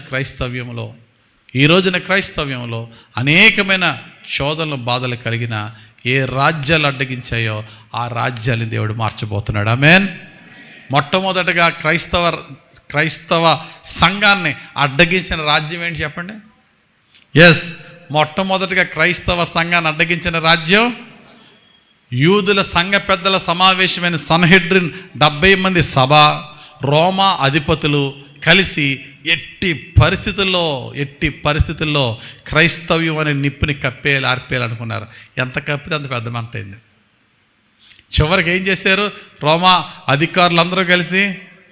క్రైస్తవ్యంలో అనేకమైన శోధనలు బాధలు కలిగిన ఏ రాజ్యాలు అడ్డగించాయో ఆ రాజ్యాన్ని దేవుడు మార్చబోతున్నాడు. ఆమేన్. మొట్టమొదటగా క్రైస్తవ సంఘాన్ని అడ్డగించిన రాజ్యం ఏంటి చెప్పండి? మొట్టమొదటిగా క్రైస్తవ సంఘాన్ని అడ్డగించిన రాజ్యం యూదుల సంఘ పెద్దల సమావేశమైన సన్హెడ్రిన్ 70 మంది సభ, రోమా అధిపతులు కలిసి ఎట్టి పరిస్థితుల్లో క్రైస్తవ్యం అనే నిప్పుని ఆర్పేయాలనుకున్నారు. ఎంత కప్పితే అంత పెద్ద మంట అయింది. చివరికి ఏం చేశారు? రోమా అధికారులందరూ కలిసి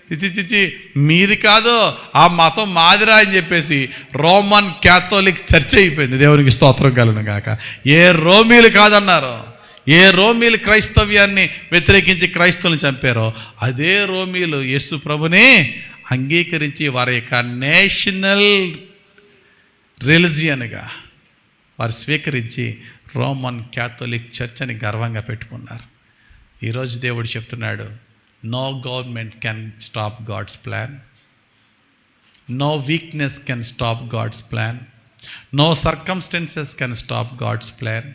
చిచి మీది కాదు, ఆ మతం మాదిరా అని చెప్పేసి రోమన్ క్యాథోలిక్ చర్చ్ అయిపోయింది. దేవునికి స్తోత్రం కలుగును గాక. ఏ రోమీలు కాదన్నారు, ఏ రోమీలు క్రైస్తవ్యాన్ని వ్యతిరేకించి క్రైస్తవులను చంపారో అదే రోమీలు యేసు ప్రభుని అంగీకరించి వారి యొక్క నేషనల్ రిలిజియన్గా వారు స్వీకరించి రోమన్ క్యాథోలిక్ చర్చ్ అని గర్వంగా పెట్టుకున్నారు. ఈరోజు దేవుడు చెప్తున్నాడు, no government can stop God's plan, no weakness can stop God's plan, no circumstances can stop God's plan,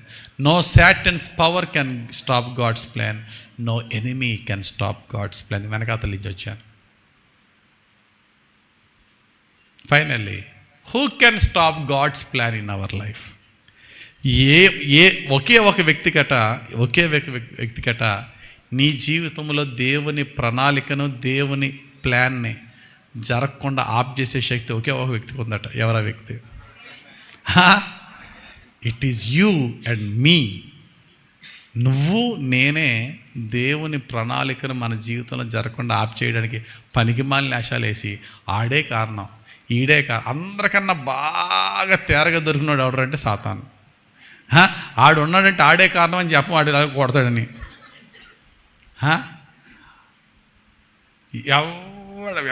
no Satan's power can stop God's plan, no enemy can stop God's plan. వెనకాతల నుంచి వచ్చాను. Finally who can stop God's plan in our life? ఒకే వ్యక్తికట నీ జీవితంలో దేవుని ప్రణాళికను, దేవుని ప్లాన్ని జరగకుండా ఆప్ చేసే శక్తి ఒకే ఒక వ్యక్తికి ఉందట. ఎవరా వ్యక్తి? ఇట్ ఈజ్ యూ అండ్ మీ. నువ్వు నేనే దేవుని ప్రణాళికను మన జీవితంలో జరగకుండా ఆప్ చేయడానికి పనికిమాలిన వేషాలు వేసి ఆడే కారణం, ఈడే కారణం. అందరికన్నా బాగా తేరగా దొరికినాడు ఎవడంటే సాతాను. ఆడు ఉన్నాడంటే ఆడే కారణం అని చెప్పం, ఆడు ఇలాగ కొడతాడని.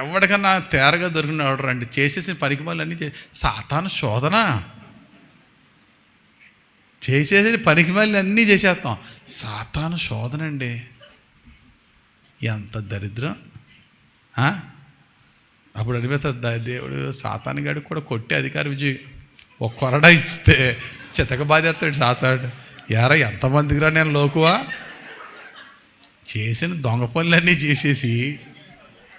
ఎవరికన్నా తేరగా దొరికిన ఎవడంటే చేసేసిన పనికిమాలన్నీ సాతాను శోధన చేసేసి పనికిమాలి అన్నీ చేసేస్తాం. సాతాను శోధన అండి. ఎంత దరిద్రం. అప్పుడు అనిపిస్తుంది దేవుడు సాతాను గాడికి కూడా కొట్టే అధికార విజయ్ ఒక కొరడా ఇస్తే చితక బాధేస్తాడు సాతాడు. యారా ఎంతమందికిరా నేను లోకువా? చేసిన దొంగ పనులన్నీ చేసేసి,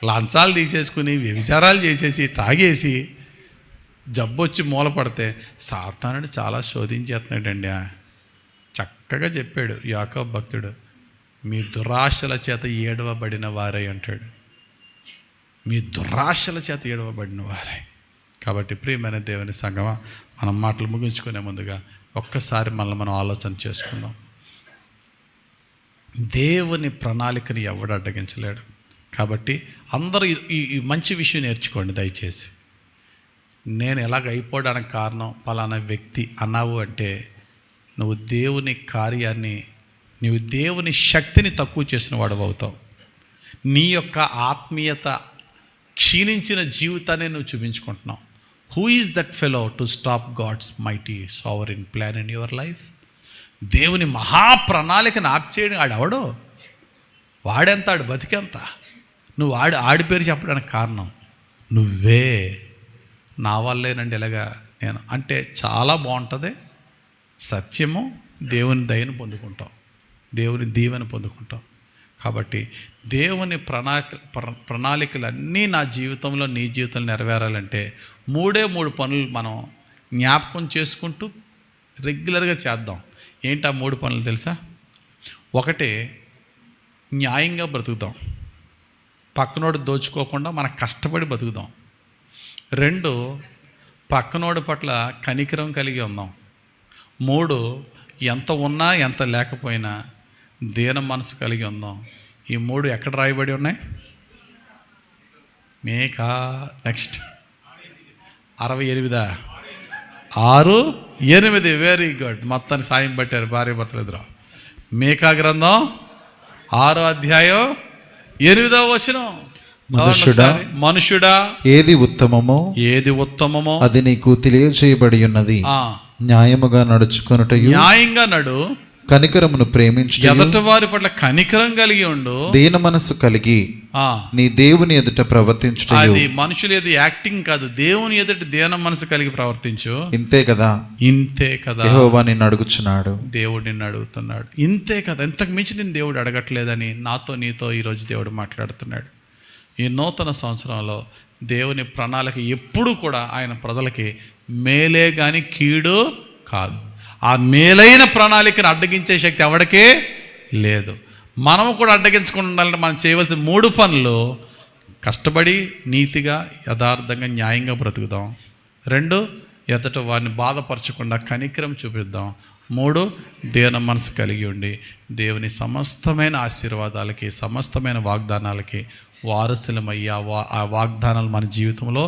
లంచాలు తీసేసుకుని, వ్యభిచారాలు చేసేసి, తాగేసి జబ్బొచ్చి మూలపడితే సాతానుడు చాలా శోధించేస్తున్నాడండి. చక్కగా చెప్పాడు యాకోబు భక్తుడు, మీ దురాశల చేత ఏడవబడిన వారై అంటాడు. మీ దురాశల చేత ఏడవబడిన వారై. కాబట్టి ప్రియమైన దేవుని సంగమా, మనం మాటలు ముగించుకునే ముందుగా ఒక్కసారి మనం ఆలోచన చేసుకుందాం. దేవుని ప్రణాళికని ఎవడు అడ్డగించలేడు. కాబట్టి అందరూ ఈ మంచి విషయం నేర్చుకోండి దయచేసి. నేను ఎలాగ అయిపోవడానికి కారణం పలానా వ్యక్తి అన్నావు అంటే నువ్వు దేవుని కార్యాన్ని, నువ్వు దేవుని శక్తిని తక్కువ చేసిన వాడు అవుతావు. నీ యొక్క ఆత్మీయత క్షీణించిన జీవితాన్ని నువ్వు చూపించుకుంటున్నావు. Who is that fellow to stop God's mighty sovereign plan in your life? దేవుని మహాప్రణాళికను ఆప్ చేయడం ఆడెవడో, వాడెంత, ఆడు బతికెంత, నువ్వు ఆడి పేరు చెప్పడానికి కారణం నువ్వే. నా వల్లేనండి ఇలాగా నేను అంటే చాలా బాగుంటుంది. సత్యము దేవుని దయను పొందుకుంటాం, దేవుని దీవెన పొందుకుంటాం. కాబట్టి దేవుని ప్రణాళికలన్నీ నా జీవితంలో, నీ జీవితంలో నెరవేరాలంటే 3 పనులు మనం జ్ఞాపకం చేసుకుంటూ రెగ్యులర్గా చేద్దాం. ఏంటి ఆ 3 పనులు తెలుసా? 1, న్యాయంగా బ్రతుకుదాం, పక్కనోడు దోచుకోకుండా మనం కష్టపడి బతుకుదాం. 2, పక్కనోడి పట్ల కనికరం కలిగి ఉందాం. 3, ఎంత ఉన్నా ఎంత లేకపోయినా దీన మనసు కలిగి ఉందాం. ఈ 3 ఎక్కడ రాయబడి ఉన్నాయి? Meka next 68 6, 8 very good. మొత్తాన్ని సాయం పట్టారు భార్య భర్తలు ఎదురు. మేకా గ్రంథం 6వ అధ్యాయం 8వ వచనం. మనుషుడా ఏది ఉత్తమమో అది నీకు తెలియజేయబడి ఉన్నది. న్యాయముగా నడుచుకొనుటయు, న్యాయంగా నడు, కనికరమును ప్రేమించు, ఎదుట వారి పట్ల కనికరం కలిగి ఉండు, దీన మనసు కలిగి నీ దేవుని ఎదుట ప్రవర్తించు. అది మనుషులు ఎదుట యాక్టింగ్ కాదు, దేవుని ఎదుట దీన మనసు కలిగి ప్రవర్తించు. ఇంతే కదా యెహోవా నిన్ను అడుగుచున్నాడు, దేవుడు నిన్ను అడుగుతున్నాడు. ఇంతే కదా, ఇంతకు మించి నేను దేవుడు అడగట్లేదని నాతో నీతో ఈరోజు దేవుడు మాట్లాడుతున్నాడు. ఈ నూతన సంవత్సరంలో దేవుని ప్రణాళిక ఎప్పుడూ కూడా ఆయన ప్రజలకి మేలే కానీ కీడు కాదు. ఆ మేలైన ప్రణాళికను అడ్డగించే శక్తి ఎవరికే లేదు. మనము కూడా అడ్డగించకుండా ఉండాలంటే మనం చేయవలసిన 3 పనులు: కష్టపడి నీతిగా, యథార్థంగా, న్యాయంగా బ్రతుకుదాం. 2, ఎదుట వారిని బాధపరచకుండా కనికరం చూపిద్దాం. 3, దీన మనసు కలిగి ఉండి దేవుని సమస్తమైన ఆశీర్వాదాలకి, సమస్తమైన వాగ్దానాలకి వారసులమయ్యా ఆ వాగ్దానాలు మన జీవితంలో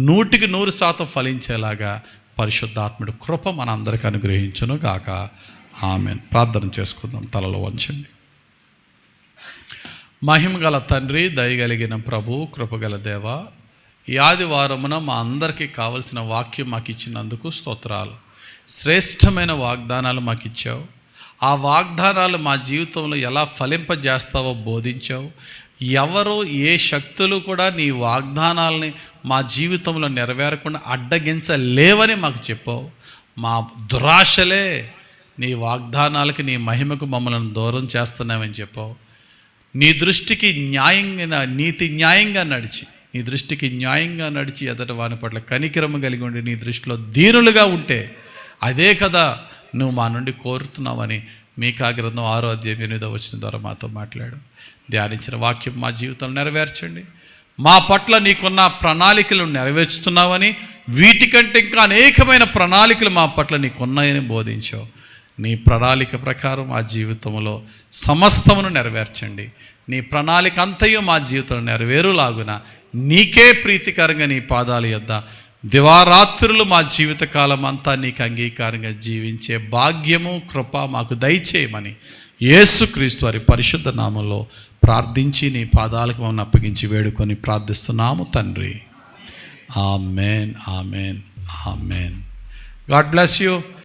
100% ఫలించేలాగా పరిశుద్ధాత్ముడు కృప మన అందరికీ అనుగ్రహించును గాక. ఆమేన్. ప్రార్థన చేసుకుందాం. తలలో వంచండి. మహిమగల తండ్రి, దయగలిగిన ప్రభు, కృపగల దేవ, ఈ ఆదివారమున మా అందరికీ కావలసిన వాక్యం మాకు ఇచ్చినందుకు స్తోత్రాలు. శ్రేష్టమైన వాగ్దానాలు మాకు ఇచ్చావు. ఆ వాగ్దానాలు మా జీవితంలో ఎలా ఫలింపజేస్తావో బోధించావు. ఎవరు, ఏ శక్తులు కూడా నీ వాగ్దానాలని మా జీవితంలో నెరవేరకుండా అడ్డగించలేవని మాకు చెప్పావు. మా దురాశలే నీ వాగ్దానాలకి, నీ మహిమకు మమ్మల్ని దూరం చేస్తున్నామని చెప్పావు. నీ దృష్టికి న్యాయంగా, నీతి న్యాయంగా నడిచి, నీ దృష్టికి న్యాయంగా నడిచి ఎదట వాని పట్ల కనికరము కలిగి ఉండి నీ దృష్టిలో దీనులుగా ఉంటే అదే కదా నువ్వు మా నుండి కోరుతున్నావని మీకా గ్రంథం 6వ అధ్యాయం 8వ వచనం ద్వారా మాతో మాట్లాడు. ధ్యానించిన వాక్యం మా జీవితంలో నెరవేర్చండి. మా పట్ల నీకున్న ప్రణాళికలు నెరవేర్చుతున్నావని, వీటికంటే ఇంకా అనేకమైన ప్రణాళికలు మా పట్ల నీకున్నాయని బోధించావు. నీ ప్రణాళిక ప్రకారం మా జీవితంలో సమస్తమును నెరవేర్చండి. నీ ప్రణాళిక అంతయు మా జీవితంలో నెరవేరులాగున నీకే ప్రీతికరంగా నీ పాదాల యొద్ద దివారాత్రులు మా జీవితకాలం అంతా నీకు అంగీకారంగా జీవించే భాగ్యము, కృప మాకు దయచేయమని యేసుక్రీస్తు వారి పరిశుద్ధ నామంలో ప్రార్థించి నీ పాదాలకు మమ్మల్ని అప్పగించి వేడుకొని ప్రార్థిస్తున్నాము తండ్రి. Amen, amen, amen. God bless you.